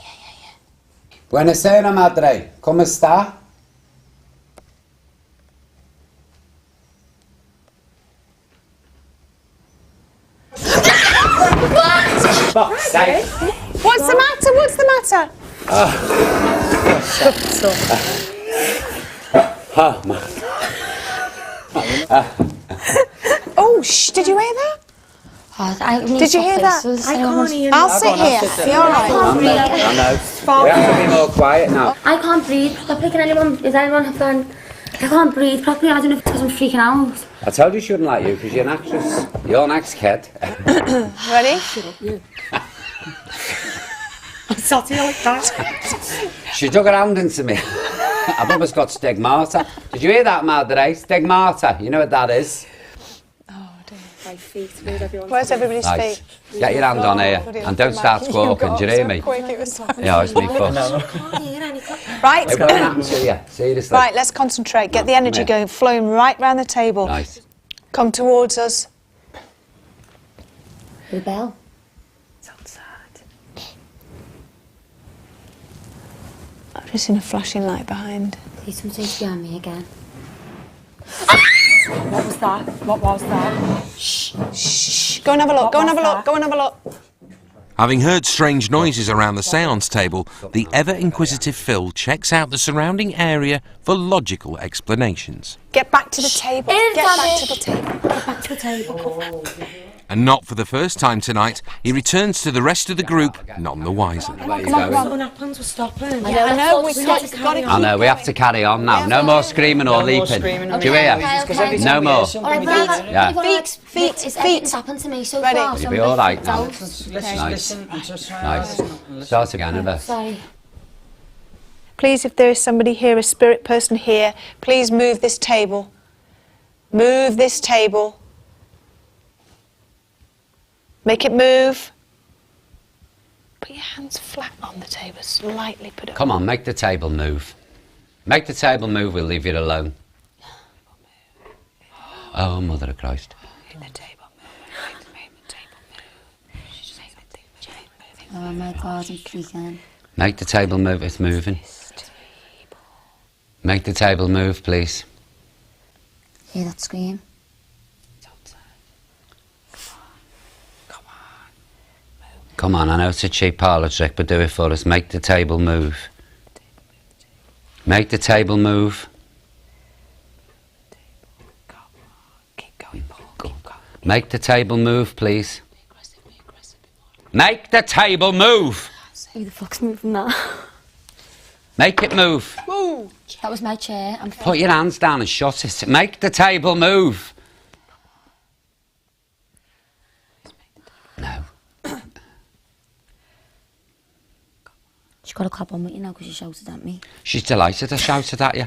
Buonasera, madre. Come sta? Fuck's sake. What's the matter? What's the matter? Oh, shh, did you hear that? Did you hear that? I can't hear. I'll sit here. You're all right. I know. We have to be more quiet now. I can't breathe properly. Is anyone having... I can't breathe properly. I don't know if it's because I'm freaking out. I told you she wouldn't like you because you're an actress. You're an ex-kid. Ready? I'm sat here like that. She dug her hand into me. I've almost got stigmata. Did you hear that, madre? Stigmata. You know what that is? My feet. Where's everybody's Nice. feet? Get your hand on here and don't start squawking. Do you hear me? Yeah, it's me fuss. Right. It won't happen to you. Seriously. Right, let's concentrate. Get the energy here. going, flowing right round the table. Nice. Come towards us. The bell. It's outside. I've just seen a flashing light behind. Please something's behind me again. What was that? What was that? Shh. Go and have a look. Go and have a look. Go and have a look. Having heard strange noises around the seance table, the ever-inquisitive Phil checks out the surrounding area for logical explanations. Get back to the table. Get back to the table. Get back to the table. And not for the first time tonight, he returns to the rest of the group none the wiser. Where you Come on, going? what happens? We're stopping. I know, we've got to I know, we have to carry on now. No more screaming or leaping. Do you hear? No more. Yeah. Feet. Everything's happened to me so Ready? far. You'll be all right now. Listen, Nice. and just Nice. Start again, Eva. Sorry. Please, if there is somebody here, a spirit person here, please move this table. Move this table. Make it move. Put your hands flat on the table, slightly put it Come on, make the table move. Make the table move, we'll leave you alone. Oh, Mother of Christ. Make the table move. Make the table move. Oh my God, I'm creaking. Make the table move, it's moving. Make the table move, please. Hear that scream? Come on, I know it's a cheap parlour trick, but do it for us. Make the table move. Make the table move. Keep going, Paul. Keep going. Make the table move, please. Make the table move! Who the fuck's moving that? Make it move. That was my chair. Put your hands down and shut it. Make the table move. No. She's got a clap on with you now because she shouted at me. She's delighted I shouted at you.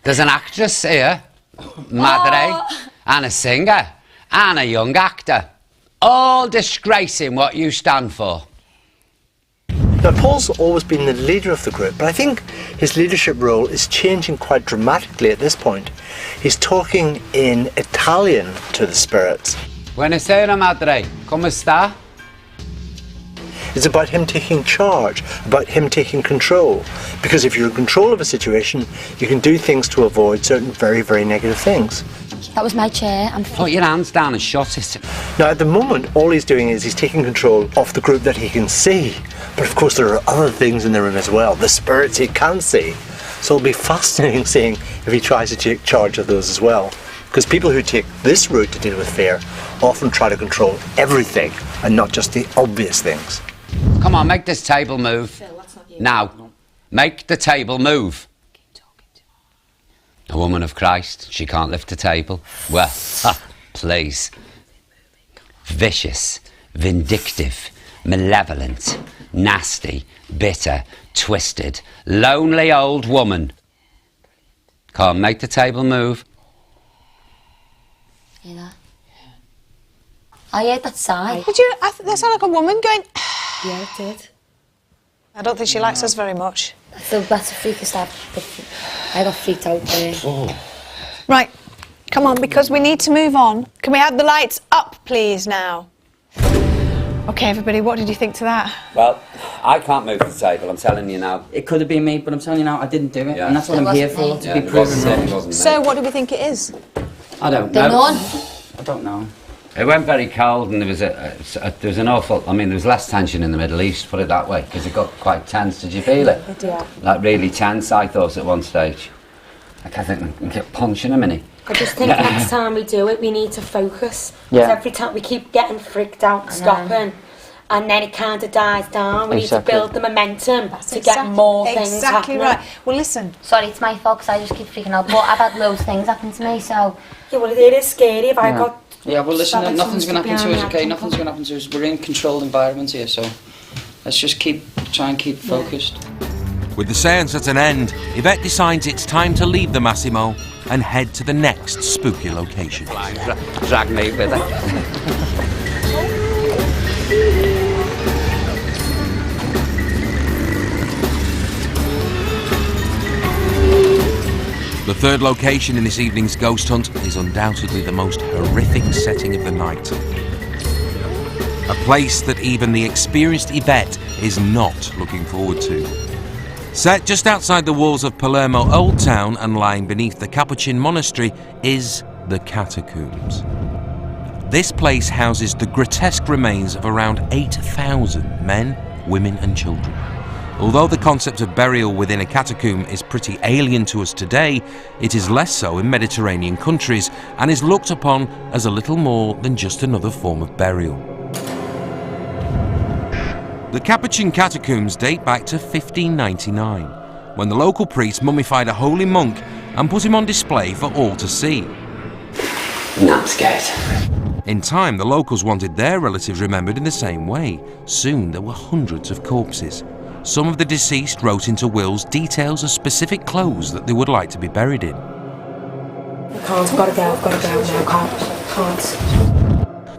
There's an actress here, madre, and a singer, and a young actor, all disgracing what you stand for. Now, Paul's always been the leader of the group, but I think his leadership role is changing quite dramatically at this point. He's talking in Italian to the spirits. Buonasera, madre. Come sta? It's about him taking charge, about him taking control. Because if you're in control of a situation, you can do things to avoid certain very, very negative things. That was my chair. Put your hands down and shut it. Now, at the moment, all he's doing is he's taking control of the group that he can see. But of course, there are other things in the room as well, the spirits he can see. So it'll be fascinating seeing if he tries to take charge of those as well. Because people who take this route to deal with fear often try to control everything and not just the obvious things. Come on, make this table move. Now, make the table move. A woman of Christ, she can't lift a table. Well, please. Vicious, vindictive, malevolent, nasty, bitter, twisted, lonely old woman. Can't make the table move. Hear that? I heard that sigh. Did you? That sounded like a woman going. Yeah, it did. I don't think she likes us very much. So that's a freaky stab. I got freaked out there. Right, come on, because we need to move on. Can we have the lights up, please, now? Okay, everybody, what did you think to that? Well, I can't move the table, I'm telling you now. It could have been me, but I'm telling you now, I didn't do it. Yeah. And that's what It I'm here wasn't for, me. to be proven It wrong. wasn't So, me. what do we think it is? I don't The know. nun. I don't know. It went very cold, and there was an awful. I mean, there was less tension in the Middle East, put it that way, because it got quite tense. Did you feel it? It did. Like really tense, I thought at one stage. I can't think we can get punching a minute. I just think next time we do it, we need to focus. 'Cause Yeah. every time we keep getting freaked out, stopping, and then it kind of dies down. We Exactly. need to build the momentum to get more things Exactly happening. right. Well, listen. Sorry, it's my fault 'cause I just keep freaking out. But I've had loads of things happen to me, so Yeah, well, it is scary if I got... Yeah, well, listen, Stabbing nothing's going to happen to someone us, okay? behind me, Nothing's going to happen to us. We're in a controlled environment here, so let's just try and keep focused. With the seance at an end, Yvette decides it's time to leave the Massimo and head to the next spooky location. Drag me with it. The third location in this evening's ghost hunt is undoubtedly the most horrific setting of the night. A place that even the experienced Yvette is not looking forward to. Set just outside the walls of Palermo Old Town and lying beneath the Capuchin Monastery is the Catacombs. This place houses the grotesque remains of around 8,000 men, women and children. Although the concept of burial within a catacomb is pretty alien to us today, it is less so in Mediterranean countries and is looked upon as a little more than just another form of burial. The Capuchin catacombs date back to 1599, when the local priest mummified a holy monk and put him on display for all to see. No, I'm scared. In time, the locals wanted their relatives remembered in the same way. Soon there were hundreds of corpses. Some of the deceased wrote into wills details of specific clothes that they would like to be buried in. I can't, I've got to go now, can't.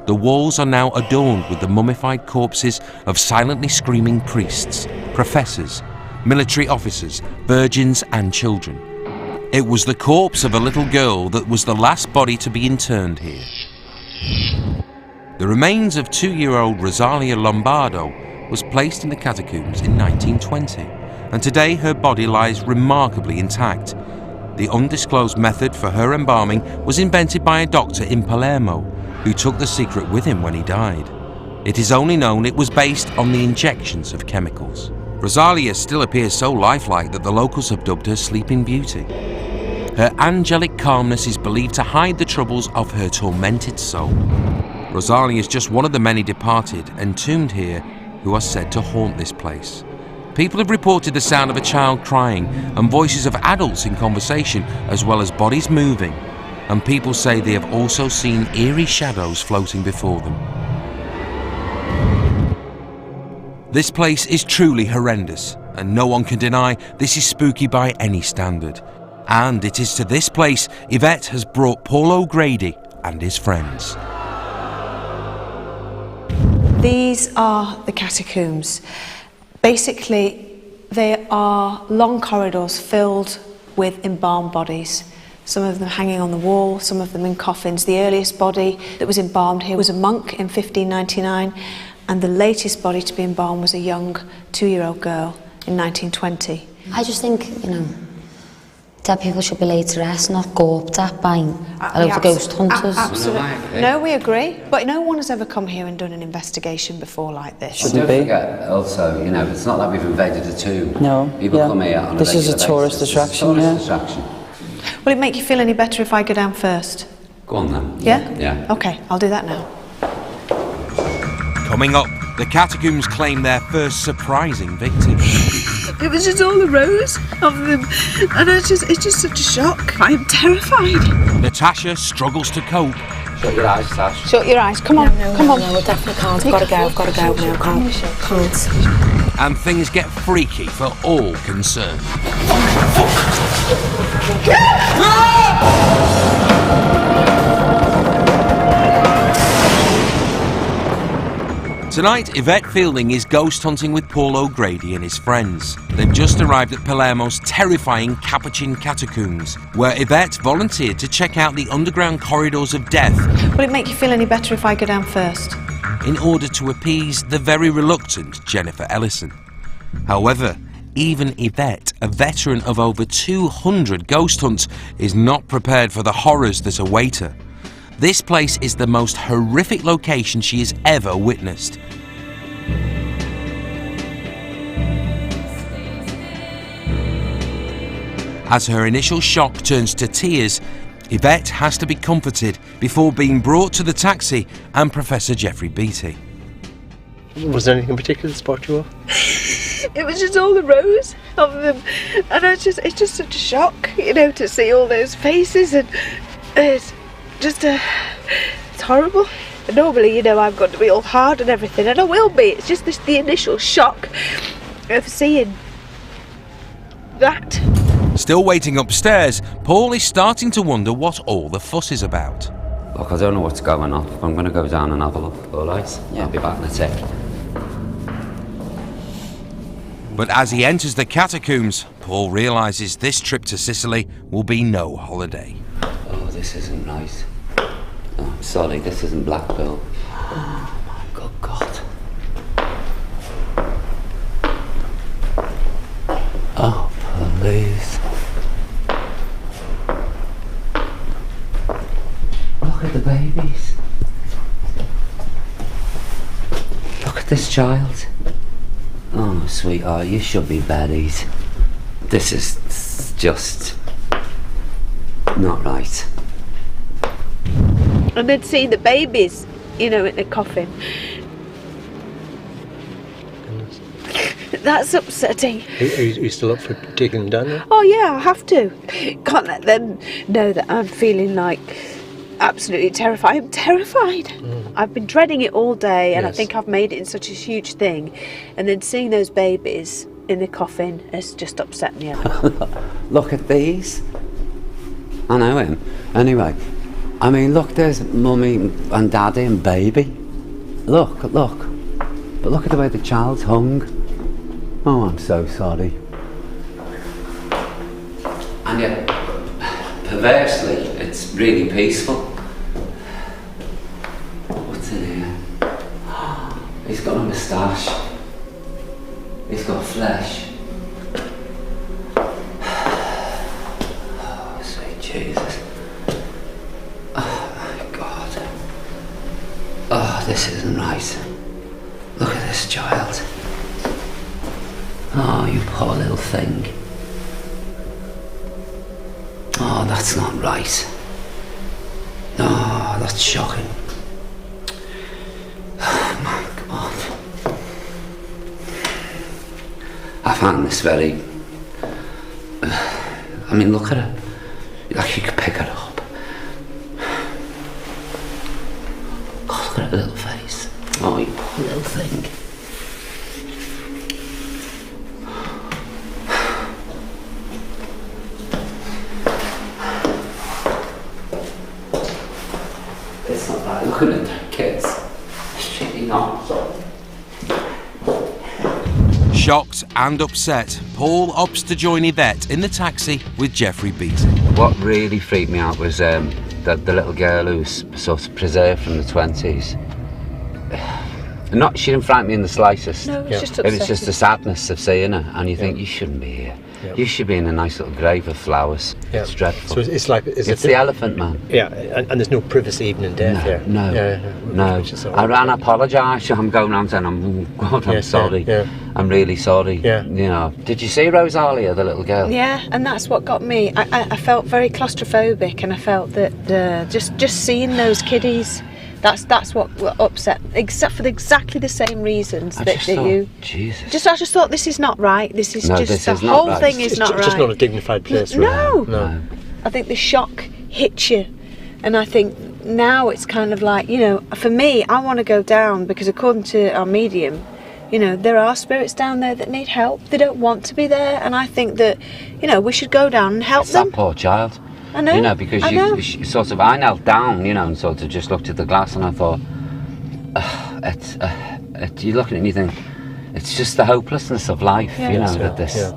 The walls are now adorned with the mummified corpses of silently screaming priests, professors, military officers, virgins and children. It was the corpse of a little girl that was the last body to be interned here. The remains of 2-year-old Rosalia Lombardo was placed in the catacombs in 1920, and today her body lies remarkably intact. The undisclosed method for her embalming was invented by a doctor in Palermo, who took the secret with him when he died. It is only known it was based on the injections of chemicals. Rosalia still appears so lifelike that the locals have dubbed her Sleeping Beauty. Her angelic calmness is believed to hide the troubles of her tormented soul. Rosalia is just one of the many departed entombed here who are said to haunt this place. People have reported the sound of a child crying and voices of adults in conversation, as well as bodies moving, and people say they have also seen eerie shadows floating before them. This place is truly horrendous, and no one can deny this is spooky by any standard. And it is to this place Yvette has brought Paul O'Grady and his friends. These are the catacombs. Basically, they are long corridors filled with embalmed bodies. Some of them hanging on the wall, some of them in coffins. The earliest body that was embalmed here was a monk in 1599, and the latest body to be embalmed was a young 2-year-old girl in 1920. I just think, dead people should be laid to rest, not gawped at by a load of ghost hunters. Absolutely. No, we agree. But no one has ever come here and done an investigation before like this. Don't forget also, it's not like we've invaded a tomb. No. People come here on This is a regular tourist basis. attraction, It's a yeah. tourist attraction. Will it make you feel any better if I go down first? Go on then. Yeah? Yeah. Okay, I'll do that now. Coming up, the catacombs claim their first surprising victim. It was just all the rows of them, and it's just such a shock. I am terrified. Natasha struggles to cope. Shut your eyes, Tash. Shut your eyes. Come on, come on. No, I definitely can't. I've got to go now, can't. And things get freaky for all concerned. Tonight, Yvette Fielding is ghost hunting with Paul O'Grady and his friends. They've just arrived at Palermo's terrifying Capuchin catacombs, where Yvette volunteered to check out the underground corridors of death. Will it make you feel any better if I go down first? in order to appease the very reluctant Jennifer Ellison. However, even Yvette, a veteran of over 200 ghost hunts, is not prepared for the horrors that await her. This place is the most horrific location she has ever witnessed. As her initial shock turns to tears, Yvette has to be comforted before being brought to the taxi and Professor Jeffrey Beattie. Was there anything in particular that sparked you off? It was just all the rows of them, and it's just such a shock, you know, to see all those faces, and it's just it's horrible. And normally, you know, I've got to be all hard and everything, and I will be. It's just the initial shock of seeing that. Still waiting upstairs, Paul is starting to wonder what all the fuss is about. Look, I don't know what's going on. I'm going to go down and have a look, all right? Yeah. I'll be back in a sec. But as he enters the catacombs, Paul realises this trip to Sicily will be no holiday. Oh, this isn't right. Oh, I'm sorry, this isn't Blackpool. Oh, my good God. Oh, please. Look at the babies. Look at this child. Oh, sweetheart, you should be buried. This is just not right. And then seeing the babies, you know, in the coffin. That's upsetting. Are you still up for taking them down there? Oh yeah, I have to. Can't let them know that I'm feeling like absolutely terrified. I'm terrified. I've been dreading it all day, and I think I've made it in such a huge thing. And then seeing those babies in the coffin has just upset me. Look at these. I know him. Anyway, I mean, look, there's mummy and daddy and baby. Look. But look at the way the child's hung. Oh, I'm so sorry. And yet, perversely, it's really peaceful. What's in here? He's got a moustache. He's got flesh. Oh, sweet Jesus. Oh, my God. Oh, this isn't right. Look at this child. Oh, you poor little thing. Oh, that's not right. Oh, that's shocking. Oh, my God. I found this very... I mean, look at her. Like you could pick her up. God, look at her little face. Oh, you poor little thing. It's not right looking at their kids. Shitting on. Shocked and upset, Paul opts to join Yvette in the taxi with Jeffrey Beattie. What really freaked me out was the little girl who was sort of preserved from the 20s. She didn't frighten me in the slightest. No, it was just It upsetting. was just the sadness of seeing her, and you think, you shouldn't be here. You should be in a nice little grave of flowers. It's dreadful. So it's like... It's the Elephant Man. Yeah, and there's no privacy even in death here. No. Which is all I right. ran apologise. I'm going around saying, I'm sorry. Yeah. I'm really sorry. Yeah. You know. Did you see Rosalia, the little girl? Yeah, and that's what got me. I felt very claustrophobic, and I felt that just seeing those kiddies, that's what upset. Except for exactly the same reasons that you. Jesus. I just thought, this is not right. This is No, just this the is not whole right. thing is It's not right. just not a dignified place. No. Really. No. I think the shock hits you, and I think now it's kind of like, you know, for me, I want to go down because according to our medium, you know, there are spirits down there that need help. They don't want to be there, and I think that, you know, we should go down and help It's them. that poor child. I know. You know, because I know. I knelt down, you know, and sort of just looked at the glass, and I thought, you're looking at me, you think, it's just the hopelessness of life, Yeah. you know, Yeah, that this yeah.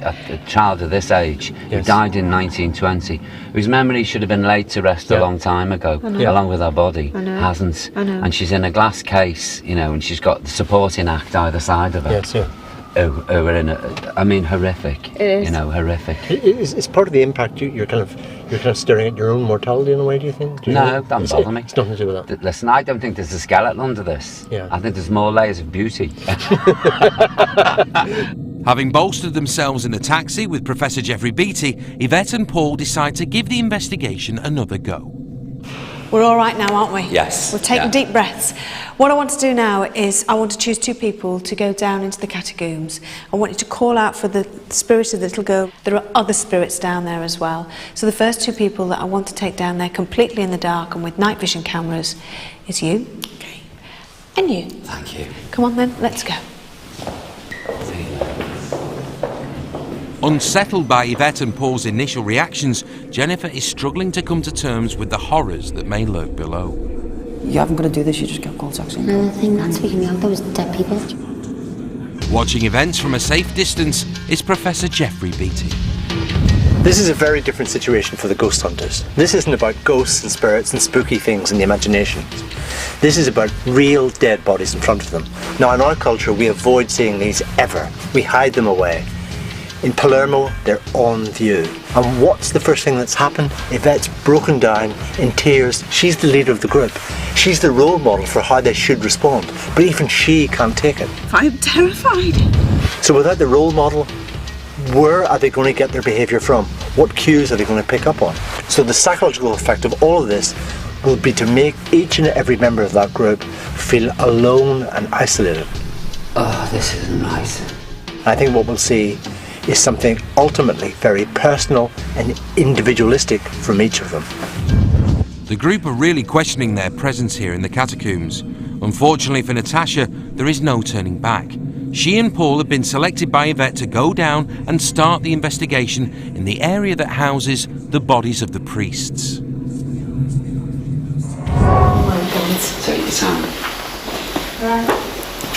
a child of this age who died in 1920, whose memory should have been laid to rest a long time ago, along with her body, hasn't. And she's in a glass case, you know, and she's got the supporting act either side of her. Yes, yeah. Who are in I mean, horrific. It is. You know, horrific. It's part of the impact. You're kind of staring at your own mortality in a way. Do you think? No, don't bother me. It's nothing to do with that. Listen, I don't think there's a skeleton under this. Yeah. I think there's more layers of beauty. Having bolstered themselves in a taxi with Professor Jeffrey Beattie, Yvette and Paul decide to give the investigation another go. We're all right now, aren't we? Yes. We've taken deep breaths. What I want to do now is I want to choose 2 people to go down into the catacombs. I want you to call out for the spirit of the little girl. There are other spirits down there as well. So the first 2 people that I want to take down there completely in the dark and with night vision cameras is you. Okay. And you. Thank you. Come on then, let's go. Unsettled by Yvette and Paul's initial reactions, Jennifer is struggling to come to terms with the horrors that may lurk below. You haven't got to do this, you just get a call taxi. No, the thing that's freaking me out, there was dead people. Watching events from a safe distance is Professor Jeffrey Beattie. This is a very different situation for the ghost hunters. This isn't about ghosts and spirits and spooky things in the imagination. This is about real dead bodies in front of them. Now, in our culture, we avoid seeing these ever. We hide them away. In Palermo, they're on view. And what's the first thing that's happened? Yvette's broken down in tears. She's the leader of the group. She's the role model for how they should respond. But even she can't take it. I'm terrified. So without the role model, where are they going to get their behaviour from? What cues are they going to pick up on? So the psychological effect of all of this will be to make each and every member of that group feel alone and isolated. Oh, this isn't right. I think what we'll see is something ultimately very personal and individualistic from each of them. The group are really questioning their presence here in the catacombs. Unfortunately for Natasha, there is no turning back. She and Paul have been selected by Yvette to go down and start the investigation in the area that houses the bodies of the priests. Oh my God. Take your time. Right.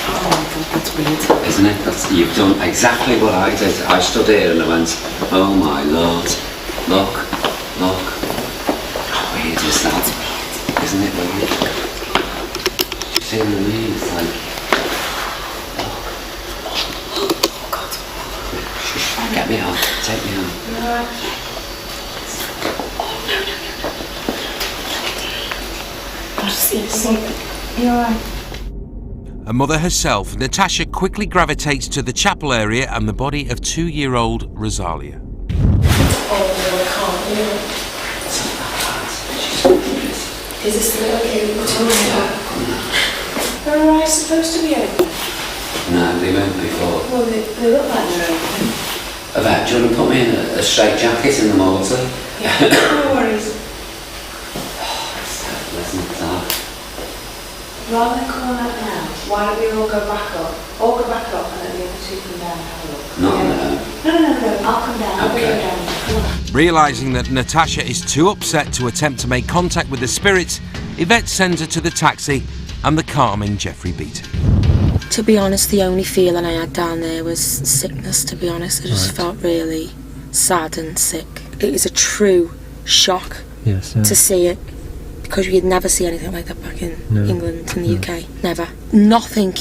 Oh my God, that's weird. Isn't it? You've done exactly what I did. I stood here and I went, oh my Lord, look. How weird is that? Isn't it weird? See what I mean? It's like, Oh God. shh, get me out, take me out. You're right. Oh no. Just you're right. A mother herself, Natasha quickly gravitates to the chapel area and the body of 2-year-old Rosalia. Oh no, I can't believe it. Is this the little kid we're talking about? Are her eyes supposed to be open? No, they weren't before. Well, they look like they're open. Yvette, do you want to put me in a straight jacket in the mortar? Yeah, no worries. Listen to that. Rather than come out now, why don't we all go back up? All go back up and let the other 2 come down and have a look. No. I'll come down. I'll go down. Come on. Realising that Natasha is too upset to attempt to make contact with the spirits, Yvette sends her to the taxi and the calming Jeffrey Beattie. To be honest, the only feeling I had down there was sickness, to be honest. I just felt really sad and sick. It was a true shock to see it, because you'd never see anything like that back in England, in the UK. Never. Nothing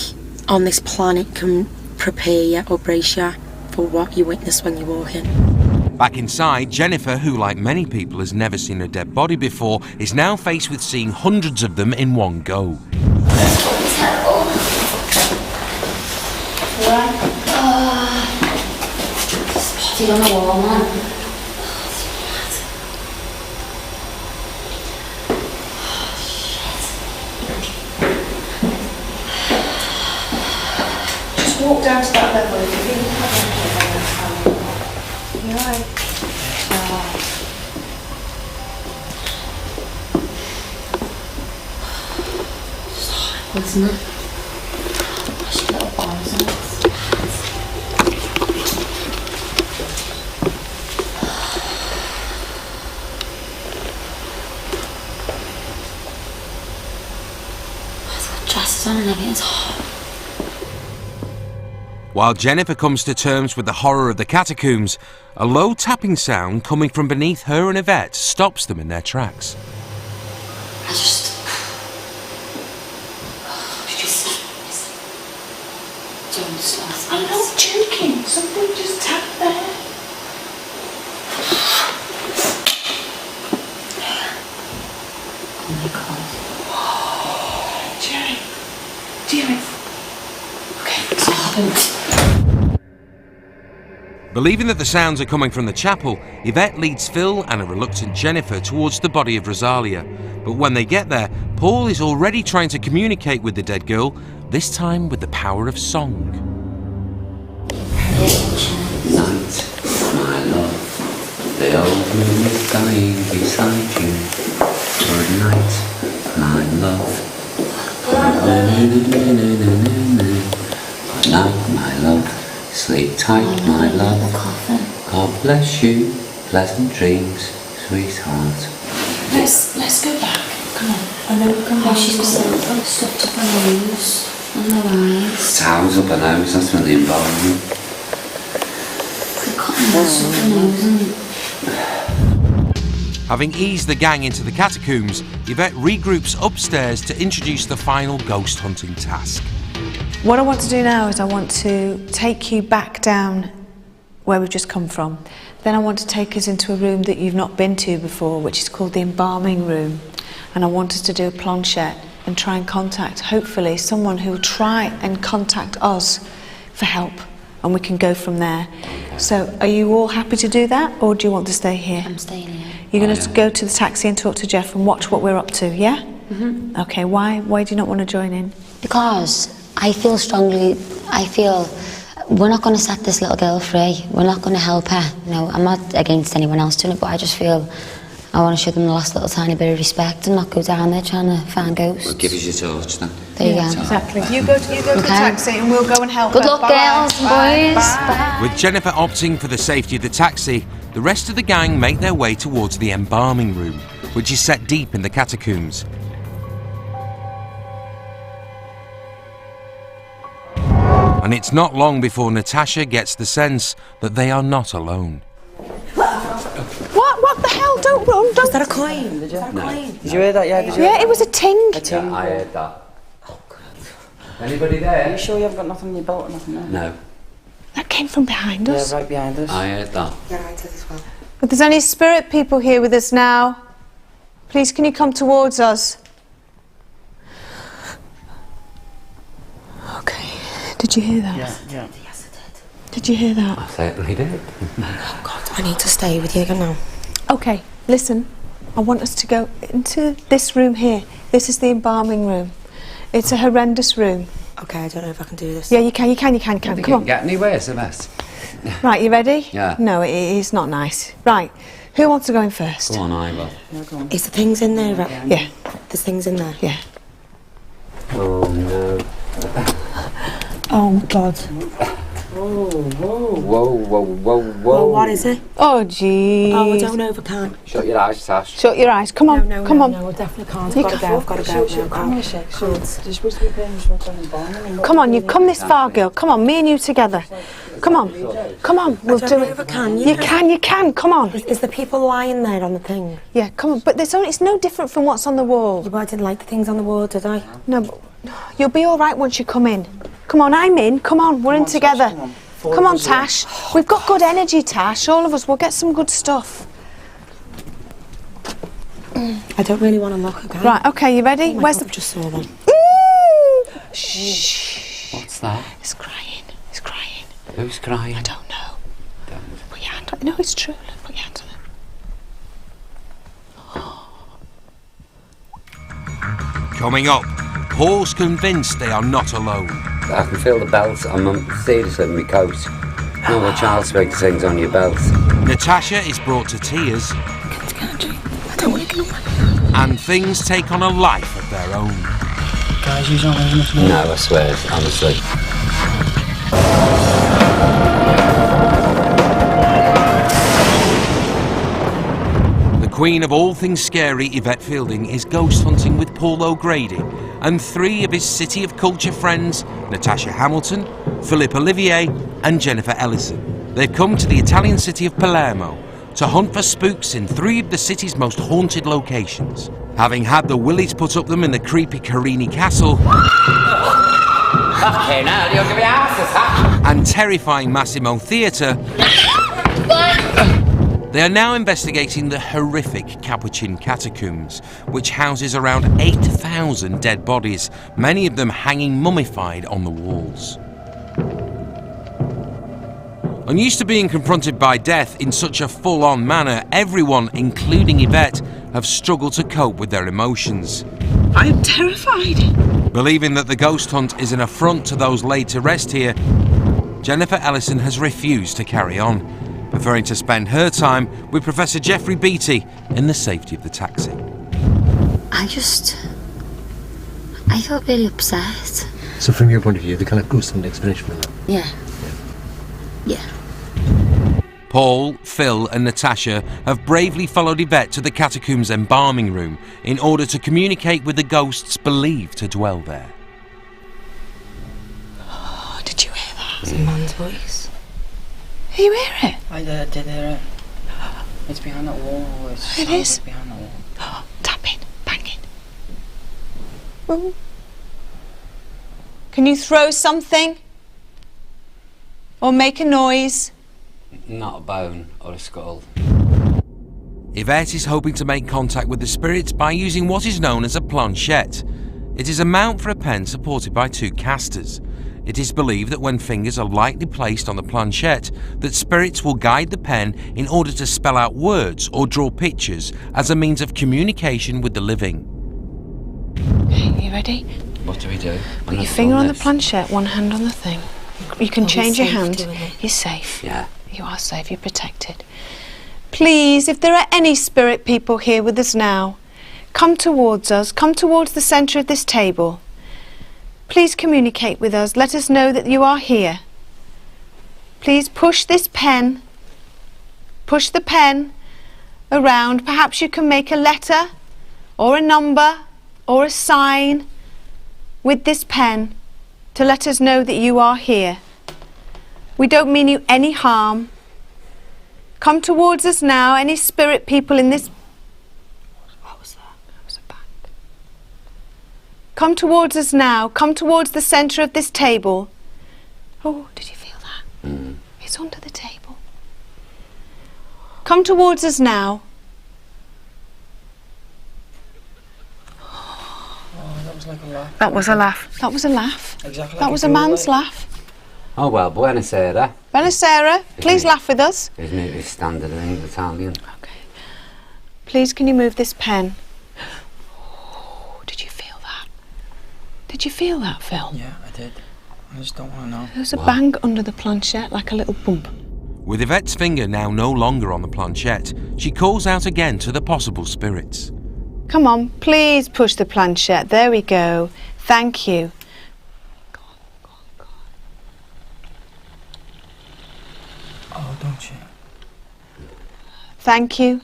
on this planet can prepare you or brace you for what you witness when you walk in. Back inside, Jennifer, who like many people has never seen a dead body before, is now faced with seeing hundreds of them in one go. Terrible. Spotted on the wall, man. Walk down to that level if you feel you're right. It's horrible, isn't it? She little boys in it. It's got dresses on and everything. It's horrible. While Jennifer comes to terms with the horror of the catacombs, a low tapping sound coming from beneath her and Yvette stops them in their tracks. I'm not joking. Something just tapped there. Oh my God. Jerry. Jerry. Okay, so Believing that the sounds are coming from the chapel, Yvette leads Phil and a reluctant Jennifer towards the body of Rosalia. But when they get there, Paul is already trying to communicate with the dead girl, this time with the power of song. Night, my love, the old moon is dying beside you. Good night, my love. Good night, my love. Sleep tight, my love. God bless you. Pleasant dreams, sweetheart. let's go back. Come on. I know we'll come back. She's stuffed up her nose and her eyes. Towels up her nose, that's from the environment. Having eased the gang into the catacombs, Yvette regroups upstairs to introduce the final ghost hunting task. What I want to do now is I want to take you back down where we've just come from. Then I want to take us into a room that you've not been to before, which is called the embalming room. And I want us to do a planchette and try and contact, hopefully, someone who will try and contact us for help. And we can go from there. So, are you all happy to do that, or do you want to stay here? I'm staying here. You're going to go to the taxi and talk to Jeff and watch what we're up to, yeah? Mm-hmm. Okay, why do you not want to join in? Because I feel strongly, we're not going to set this little girl free. We're not going to help her. You know, I'm not against anyone else doing it, but I just feel I want to show them the last little tiny bit of respect and not go down there trying to find ghosts. Well, give us your torch then. There you go. Exactly. You go to the taxi and we'll go and help Good her. luck, Bye-bye. girls and boys. Bye. With Jennifer opting for the safety of the taxi, the rest of the gang make their way towards the embalming room, which is set deep in the catacombs. And it's not long before Natasha gets the sense that they are not alone. What the hell? Don't run. Don't. Is that a coin? Did you? No. Did you hear that? Yeah, did you? Yeah, it was a ting. A ting. Yeah, I heard that. Oh, God. Anybody there? Are you sure you haven't got nothing in your belt or nothing there? No. That came from behind us. Yeah, right behind us. I heard that. Yeah, I did as well. If there's any spirit people here with us now, please can you come towards us? Okay. Did you hear that? Yeah. Yes, I did. Did you hear that? I certainly did. Oh God, I need to stay with you now. Okay, listen. I want us to go into this room here. This is the embalming room. It's a horrendous room. Okay, I don't know if I can do this. Yeah, you can. I Come think on. you can get anywhere, it's a mess. Right, you ready? Yeah. No, it's not nice. Right, who wants to go in first? Go on, Ivor. Is the things in there? Right? Yeah. There's things in there. Yeah. Oh, no. Oh God. Whoa, whoa, whoa. Well, what is it? Oh, jeez. Oh, I don't know if I can. Shut your eyes, Tash. Shut your eyes. Come on. Come on. No, I definitely can't. You I've got to go. I've got to go. You're supposed to be paying us for embalming. Come on, you've come this far, girl. Come on, me and you together. Come on. Come on, we'll I don't do know it. if I can. You can. Come on. Is the people lying there on the thing? Yeah, come on. But it's no different from what's on the wall. Yeah, but I didn't like the things on the wall, did I? No, but you'll be all right once you come in. Come on, I'm in. Come on, we're in together. Come on, Tash. We've got good energy, Tash. All of us. We'll get some good stuff. I don't really want to look again. Right, okay, you ready? Oh my Where's God, the... I just saw them. Shh. What's that? It's crying. It's crying. Who's crying? I don't know. Put your hand on it. No, it's true. Put your hand on it. Coming up, Paul's convinced they are not alone. I can feel the belt. I'm seriously in my coat. No more child spec things on your belt. Natasha is brought to tears. I don't want to get away. And things take on a life of their own. Guys, you don't have enough No, I swear, honestly. The queen of all things scary, Yvette Fielding, is ghost hunting with Paul O'Grady and 3 of his City of Culture friends, Natasha Hamilton, Philip Olivier and Jennifer Ellison. They've come to the Italian city of Palermo to hunt for spooks in 3 of the city's most haunted locations. Having had the willies put up them in the creepy Carini Castle and terrifying Massimo Theatre, they are now investigating the horrific Capuchin catacombs, which houses around 8,000 dead bodies, many of them hanging mummified on the walls. Unused to being confronted by death in such a full-on manner, everyone, including Yvette, have struggled to cope with their emotions. I'm terrified. Believing that the ghost hunt is an affront to those laid to rest here, Jennifer Ellison has refused to carry on, preferring to spend her time with Professor Jeffrey Beattie in the safety of the taxi. I felt really upset. So from your point of view, the kind of gruesome explanation for that? Yeah. Paul, Phil and Natasha have bravely followed Yvette to the catacombs embalming room in order to communicate with the ghosts believed to dwell there. Oh, did you hear that? It's a man's voice. Did you hear it? I did hear it. It's behind that wall. It is? Behind that wall. Tapping, banging. Ooh. Can you throw something? Or make a noise? Not a bone or a skull. Yvette is hoping to make contact with the spirits by using what is known as a planchette. It is a mount for a pen supported by 2 casters. It is believed that when fingers are lightly placed on the planchette, that spirits will guide the pen in order to spell out words or draw pictures as a means of communication with the living. Okay, you ready? What do we do? Put your finger on the planchette, one hand on the thing. You can change your hand. You're safe. Yeah. You are safe, you're protected. Please, if there are any spirit people here with us now, come towards us, come towards the centre of this table. Please communicate with us, let us know that you are here. Please push this pen, push the pen around. Perhaps you can make a letter or a number or a sign with this pen to let us know that you are here. We don't mean you any harm. Come towards us now, any spirit people in this... What was that? That was a bang. Come towards us now, come towards the centre of this table. Oh, did you feel that? It's under the table. Come towards us now. Oh, that was like a laugh. That was a laugh. That was a laugh. Exactly. That was a man's laugh. Oh well, buonasera. Buonasera, please laugh with us. Isn't it? It's standard in Italian. Okay. Please, can you move this pen? Oh, did you feel that? Did you feel that, Phil? Yeah, I did. I just don't want to know. There was a bang under the planchette, like a little bump. With Yvette's finger now no longer on the planchette, she calls out again to the possible spirits. Come on, please push the planchette. There we go. Thank you. Oh, don't you? Thank you.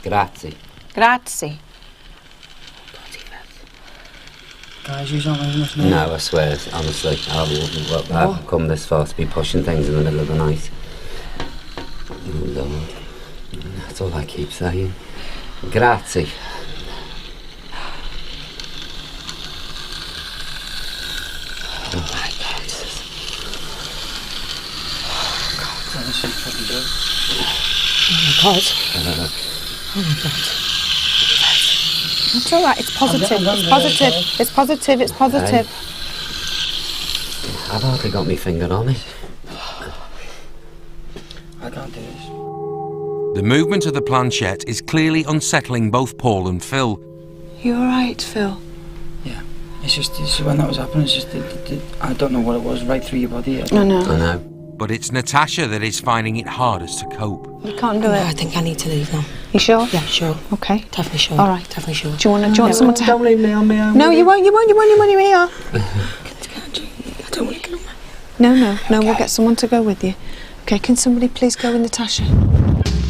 Grazie. Grazie. Guys, you don't really much know. No, I swear, honestly, I've come this far to be pushing things in the middle of the night. Oh Lord, that's all I keep saying. Grazie. Oh my God. This is fucking good. Oh my God. Oh my God. That's all right, it's positive, it's positive, it's positive, it's positive. I've hardly got my finger on it. I can't do this. The movement of the planchette is clearly unsettling both Paul and Phil. You all right, Phil? Yeah. It's just when that was happening, it's just, I don't know what it was, right through your body. I know. I know. But it's Natasha that is finding it hardest to cope. You can't do it. I think I need to leave now. You sure? Yeah, sure. Okay. Definitely sure. All right. Definitely sure. Do you want someone to help? Don't leave me on my own. No, you won't, you won't, you're here. I don't want to get on my... No, we'll get someone to go with you. Okay, can somebody please go with Natasha?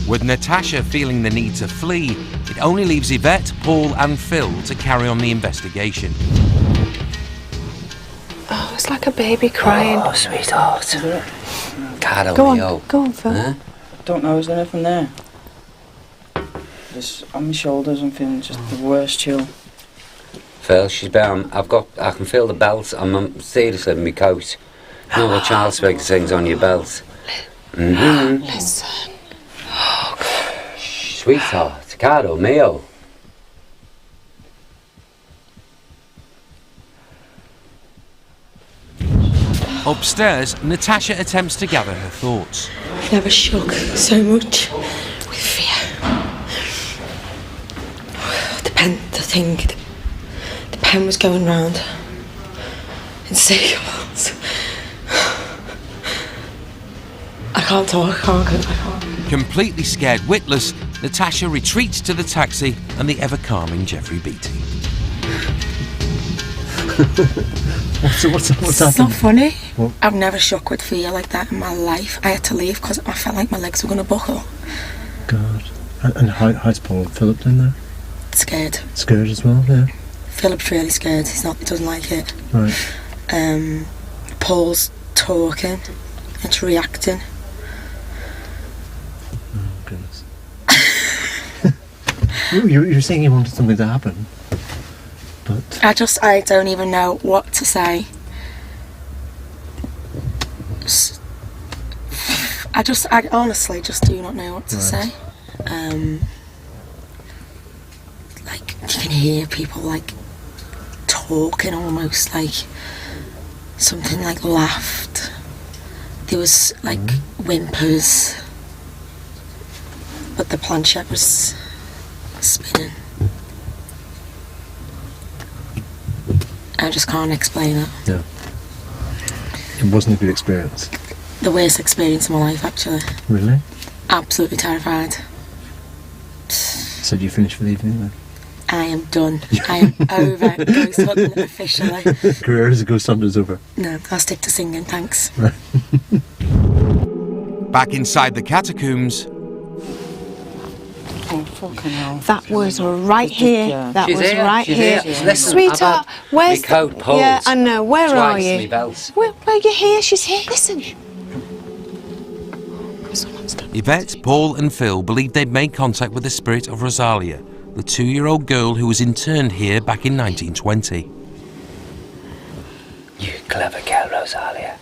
With Natasha feeling the need to flee, it only leaves Yvette, Paul and Phil to carry on the investigation. Oh, it's like a baby crying. Oh, sweetheart. Carol, Go on, Leo. go on, Phil. Huh? Don't know, is there anything there? Just on my shoulders, I'm feeling just the worst chill. Phil, she's bound. I can feel the belt. I'm seriously in my coat. You know what Charles Speaker sings on your belt? Mm-hmm. Listen. Sweetheart, caro mio. Upstairs, Natasha attempts to gather her thoughts. I've never shook so much with fear. The pen was going round in circles. I can't talk, I can't. Completely scared witless, Natasha retreats to the taxi and the ever-calming Jeffrey Beattie. What's It's happened? not funny. What? I've never shook with fear like that in my life. I had to leave because I felt like my legs were going to buckle. God. And how's Paul and Philip doing there? Scared. Scared as well, yeah. Philip's really scared. He doesn't like it. Right. Paul's talking. It's reacting. Oh, goodness. You're saying you wanted something to happen, but... I don't even know what to say. I honestly just do not know what to say. Like, you can hear people, like, talking almost, like, something like laughed. There was, like, whimpers. But the planchette was spinning. I just can't explain it. Yeah. It wasn't a good experience. The worst experience of my life, actually. Really? Absolutely terrified. So do you finish for the evening then? I am done. I am over ghost hunting officially. Career as a ghost hunter is over. No, I'll stick to singing, thanks. Right. Back inside the catacombs, Oh, fucking hell. That was right here. That She's was here, right she's here. here. Listen, Sweetheart, I've had where's my coat pulled Yeah, I know. Where are twice, you? my belt. Where you here? She's here. Listen. Yvette, Paul and Phil believed they'd made contact with the spirit of Rosalia, the 2-year-old girl who was interned here back in 1920. You clever girl, Rosalia.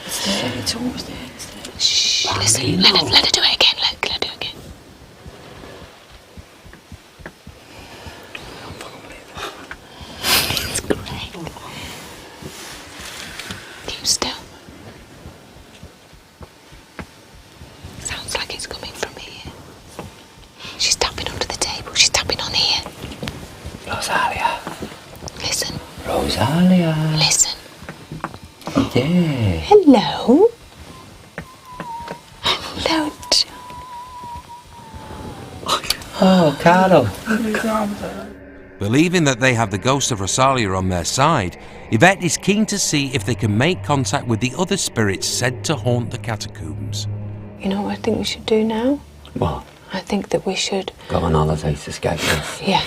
It's almost there. Shh, listen. Let her do it again. Let her do it again. It's great. Keep still. Sounds like it's coming from here. She's tapping under the table. She's tapping on here. Rosalia. Listen. Rosalia. Listen. Yeah. Hello. Hello. Oh, Carol. Believing that they have the ghost of Rosalia on their side, Yvette is keen to see if they can make contact with the other spirits said to haunt the catacombs. You know what I think we should do now? What? I think that we should... Go on holiday to Skegness. Yeah.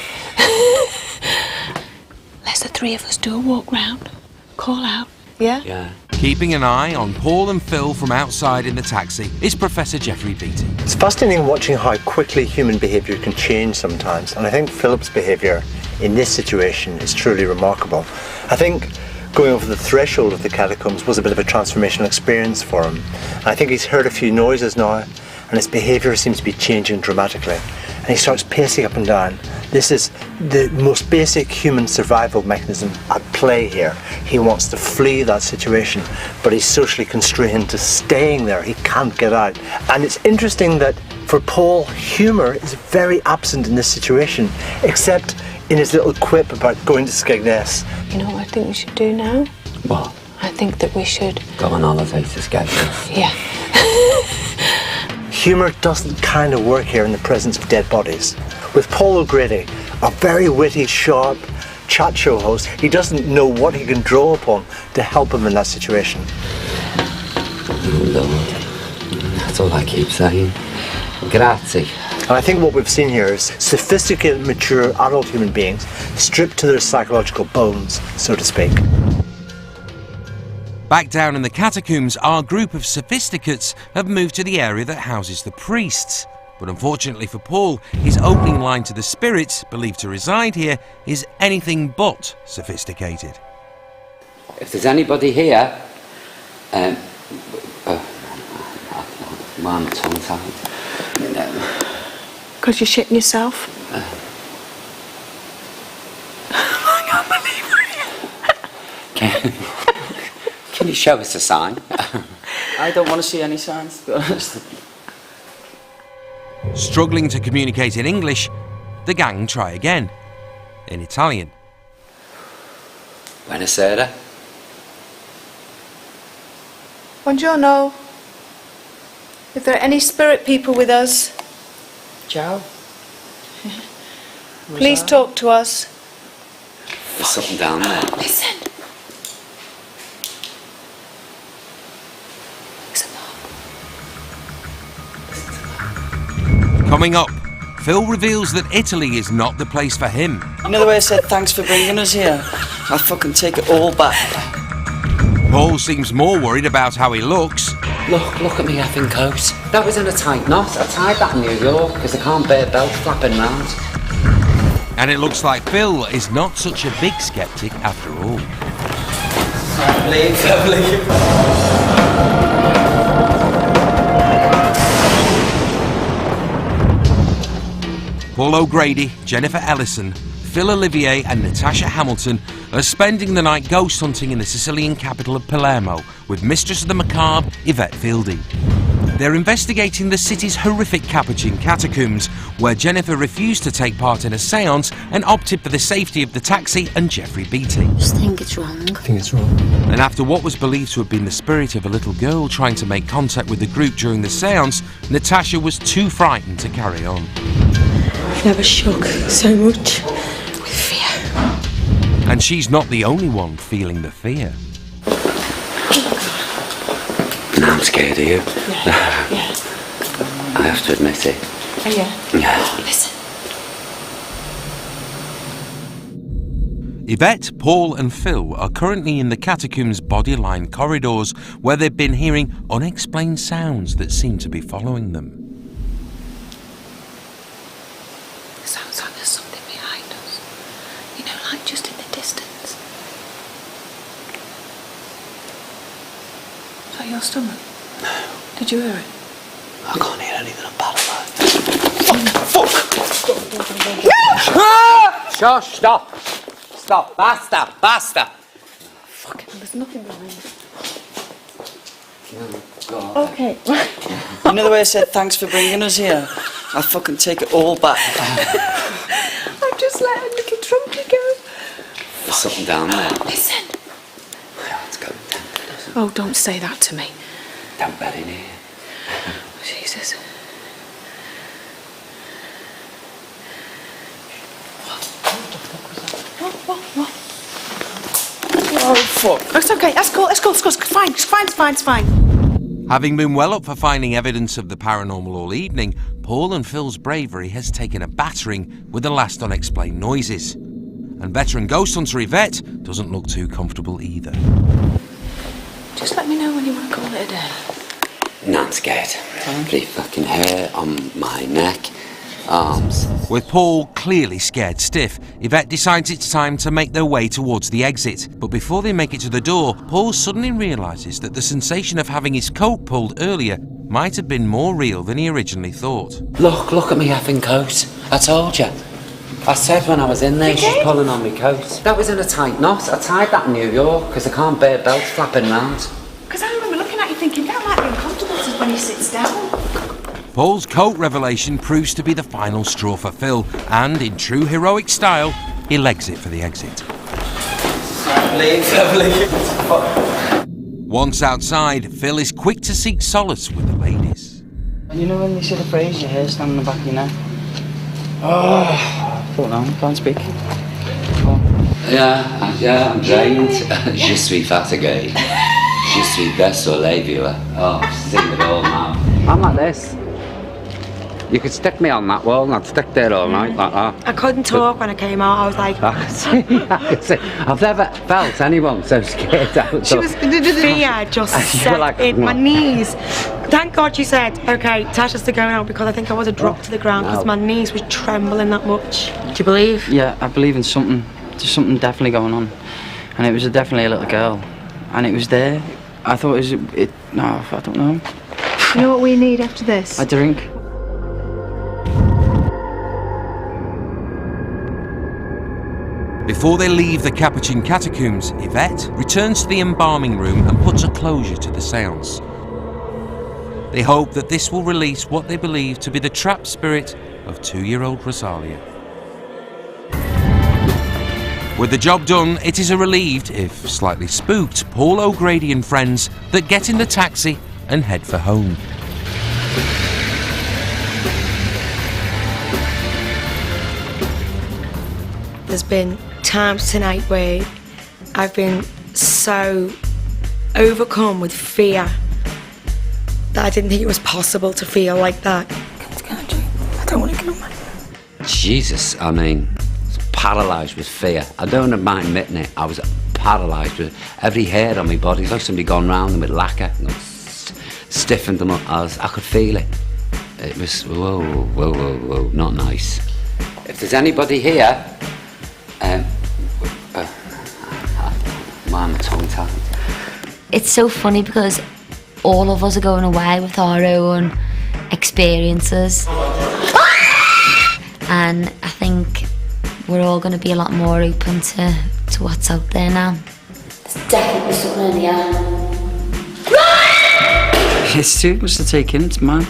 Let's the three of us do a walk round. Call out. Yeah? Yeah. Keeping an eye on Paul and Phil from outside in the taxi is Professor Jeffrey Beattie. It's fascinating watching how quickly human behaviour can change sometimes, and I think Philip's behaviour in this situation is truly remarkable. I think going over the threshold of the catacombs was a bit of a transformational experience for him. And I think he's heard a few noises now, and his behaviour seems to be changing dramatically. And he starts pacing up and down. This is the most basic human survival mechanism at play here. He wants to flee that situation, but he's socially constrained to staying there. He can't get out. And it's interesting that for Paul, humour is very absent in this situation, except in his little quip about going to Skegness. You know what I think we should do now? What? I think that we should... Go on holiday to Skegness. Yeah. Humour doesn't kind of work here in the presence of dead bodies. With Paul O'Grady, a very witty, sharp chat show host, he doesn't know what he can draw upon to help him in that situation. Oh, Lord. That's all I keep saying. Grazie. And I think what we've seen here is sophisticated, mature, adult human beings stripped to their psychological bones, so to speak. Back down in the catacombs, our group of sophisticates have moved to the area that houses the priests. But unfortunately for Paul, his opening line to the spirits believed to reside here is anything but sophisticated. If there's anybody here, one tongue tied. Because you're shitting yourself? I can't believe it. Can you show us a sign? I don't want to see any signs, to be honest. Struggling to communicate in English, the gang try again, in Italian. Buonasera. Buongiorno. If there are any spirit people with us, Ciao. please talk to us. There's something down there. Listen. Coming up, Phil reveals that Italy is not the place for him. You know the way I said thanks for bringing us here? I fucking take it all back. Paul seems more worried about how he looks. Look at me effing coat. That was in a tight knot. I tied that in New York because I can't bear belt flapping round. And it looks like Phil is not such a big skeptic after all. Leave. Paul O'Grady, Jennifer Ellison, Phil Olivier and Natasha Hamilton are spending the night ghost hunting in the Sicilian capital of Palermo with Mistress of the Macabre, Yvette Fielding. They're investigating the city's horrific Capuchin catacombs, where Jennifer refused to take part in a séance and opted for the safety of the taxi and Jeffrey Beatty. I just think it's wrong. I think it's wrong. And after what was believed to have been the spirit of a little girl trying to make contact with the group during the séance, Natasha was too frightened to carry on. I've never shook so much with fear. And she's not the only one feeling the fear. No, I'm scared of you. Yeah. I have to admit it. Oh, yeah. Yeah. Listen. Yvette, Paul and Phil are currently in the catacombs' body-lined corridors where they've been hearing unexplained sounds that seem to be following them. It sounds like there's something behind us. You know, like just in the distance. Is that your stomach? No. Did you hear it? I can't hear anything. I'm paralyzed. Fuck! Shush, stop. Stop. Basta. Fucking, there's nothing behind us. Oh, God. Okay. You know the way I said thanks for bringing us here? I fucking take it all back. I've just let a little trumpy go. There's something down there. Listen. Let's go. Oh, don't say that to me. Don't bet in here. Jesus. What? Oh, fuck. It's okay, that's cool, it's fine. Having been well up for finding evidence of the paranormal all evening, Paul and Phil's bravery has taken a battering with the last unexplained noises. And veteran ghost hunter Yvette doesn't look too comfortable either. Just let me know when you want to call it a day. No, I'm scared. Bloody fucking hair on my neck, arms. With Paul clearly scared stiff, Yvette decides it's time to make their way towards the exit. But before they make it to the door, Paul suddenly realises that the sensation of having his coat pulled earlier might have been more real than he originally thought. Look at me effing coat. I told you. I said when I was in there, she's pulling on me coat. That was in a tight knot. I tied that in New York because I can't bear belt flapping round. Because I remember looking at you thinking that might be uncomfortable when he sits down. Paul's coat revelation proves to be the final straw for Phil, and in true heroic style, he legs it for the exit. Leave. Once outside, Phil is quick to seek solace with the ladies. And you know when they say the phrase, your hair standing on the back of your neck? Oh, don't know, can't speak. Yeah, I'm drained. Je suis fatigué. Je suis désolé, viewer. Oh, sing it all now. I'm like this. You could stick me on that wall and I'd stick there all night like that. I couldn't talk when I came out. I was like... I could see. I've never felt anyone so scared out. She was... Fear just set like, in my knees. Thank God you said, OK, Tasha's to go now, because I think I would have dropped to the ground because my knees were trembling that much. Do you believe? Yeah, I believe in something. There's something definitely going on. And it was definitely a little girl. And it was there. I thought it was... No, I don't know. You know what we need after this? A drink. Before they leave the Capuchin catacombs, Yvette returns to the embalming room and puts a closure to the seance. They hope that this will release what they believe to be the trapped spirit of 2-year-old Rosalia. With the job done, it is a relieved, if slightly spooked, Paul O'Grady and friends that get in the taxi and head for home. There's been times tonight where I've been so overcome with fear that I didn't think it was possible to feel like that. I don't want to get on my... Jesus, I mean, paralysed with fear. I don't mind admitting it. I was paralysed with every hair on my body. It's like somebody gone round them with lacquer and stiffened them up. I could feel it. It was, whoa, not nice. If there's anybody here, my tongue tied. It's so funny because all of us are going away with our own experiences. And I think we're all going to be a lot more open to what's out there now. There's definitely something in here. It's too much to take in, it's mad.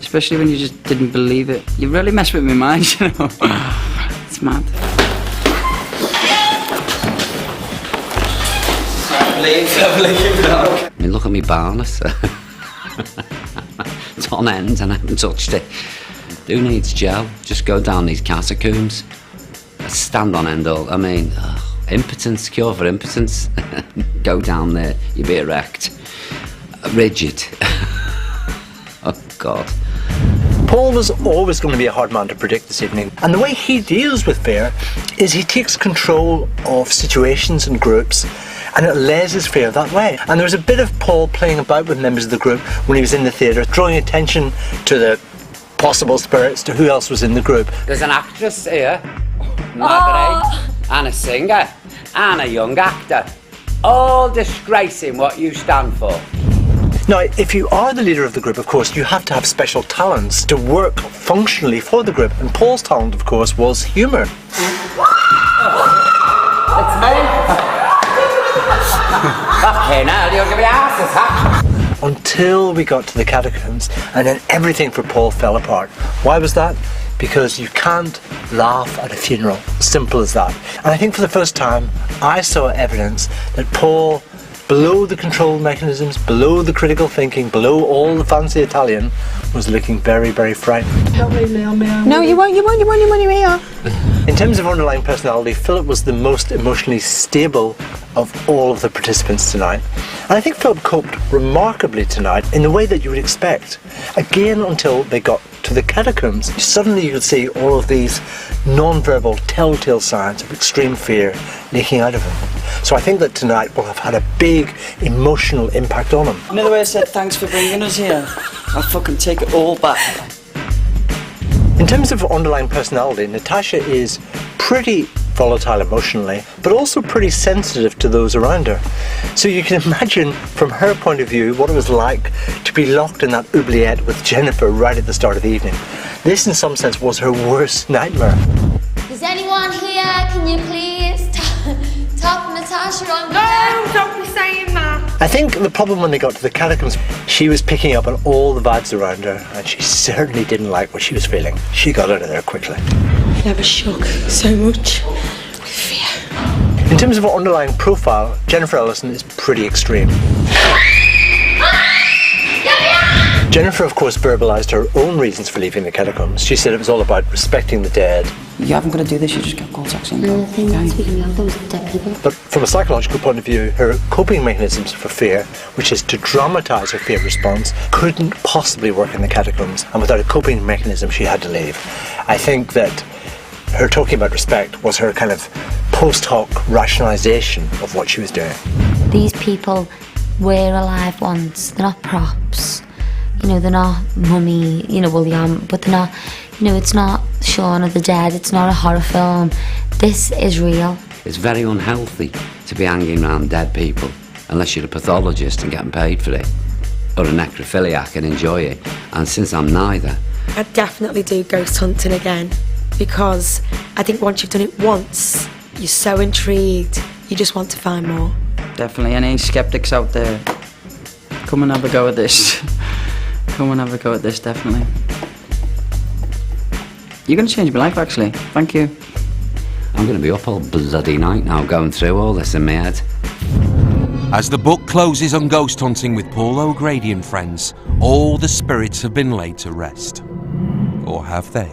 Especially when you just didn't believe it. You really mess with my mind, you know. It's mad. I mean, look at me barness. It's on end and I haven't touched it. Who needs gel? Just go down these catacombs. Stand on end all. I mean, impotence, cure for impotence. Go down there, you'll be erect. Rigid. Oh, God. Paul was always going to be a hard man to predict this evening, and the way he deals with fear is he takes control of situations and groups, and it lays his fear that way. And there was a bit of Paul playing about with members of the group when he was in the theatre, drawing attention to the possible spirits, to who else was in the group. There's an actress here, Margaret, and a singer, and a young actor, all disgracing what you stand for. Now, if you are the leader of the group, of course, you have to have special talents to work functionally for the group. And Paul's talent, of course, was humour. It's me. Okay, now you'll give me asses, huh? Until we got to the catacombs, and then everything for Paul fell apart. Why was that? Because you can't laugh at a funeral. Simple as that. And I think for the first time, I saw evidence that Paul, below the control mechanisms, below the critical thinking, below all the fancy Italian, was looking very, very frightened. No, you won't here. In terms of underlying personality, Philip was the most emotionally stable of all of the participants tonight. And I think Philip coped remarkably tonight in the way that you would expect. Again, until they got to the catacombs, suddenly you could see all of these non-verbal telltale signs of extreme fear leaking out of him. So I think that tonight will have had a big emotional impact on him. Another way I said thanks for bringing us here. I fucking take it all back. In terms of underlying personality, Natasha is pretty volatile emotionally, but also pretty sensitive to those around her. So you can imagine from her point of view what it was like to be locked in that oubliette with Jennifer right at the start of the evening. This in some sense was her worst nightmare. Is anyone here? Can you please top Natasha on No, don't be saying that. I think the problem when they got to the catacombs, she was picking up on all the vibes around her, and she certainly didn't like what she was feeling. She got out of there quickly. I never shook so much with fear. In terms of her underlying profile, Jennifer Ellison is pretty extreme. Jennifer, of course, verbalised her own reasons for leaving the catacombs. She said it was all about respecting the dead, You haven't got to do this, you just get a call taxi and go. No, the thing that's speaking out, those dead people. But from a psychological point of view, her coping mechanisms for fear, which is to dramatise her fear response, couldn't possibly work in the catacombs, and without a coping mechanism she had to leave. I think that her talking about respect was her kind of post hoc rationalisation of what she was doing. These people were alive once, they're not props. You know, they're not mummy, you know, well they are, but they're not, you know, it's not Shaun of the Dead, it's not a horror film. This is real. It's very unhealthy to be hanging around dead people, unless you're a pathologist and getting paid for it, or a necrophiliac and enjoy it. And since I'm neither, I'd definitely do ghost hunting again, because I think once you've done it once, you're so intrigued, you just want to find more. Definitely, any skeptics out there, come and have a go at this. Come and have a go at this, definitely. You're going to change my life, actually. Thank you. I'm going to be up all bloody night now going through all this in my head. As the book closes on ghost hunting with Paul O'Grady and friends, all the spirits have been laid to rest. Or have they?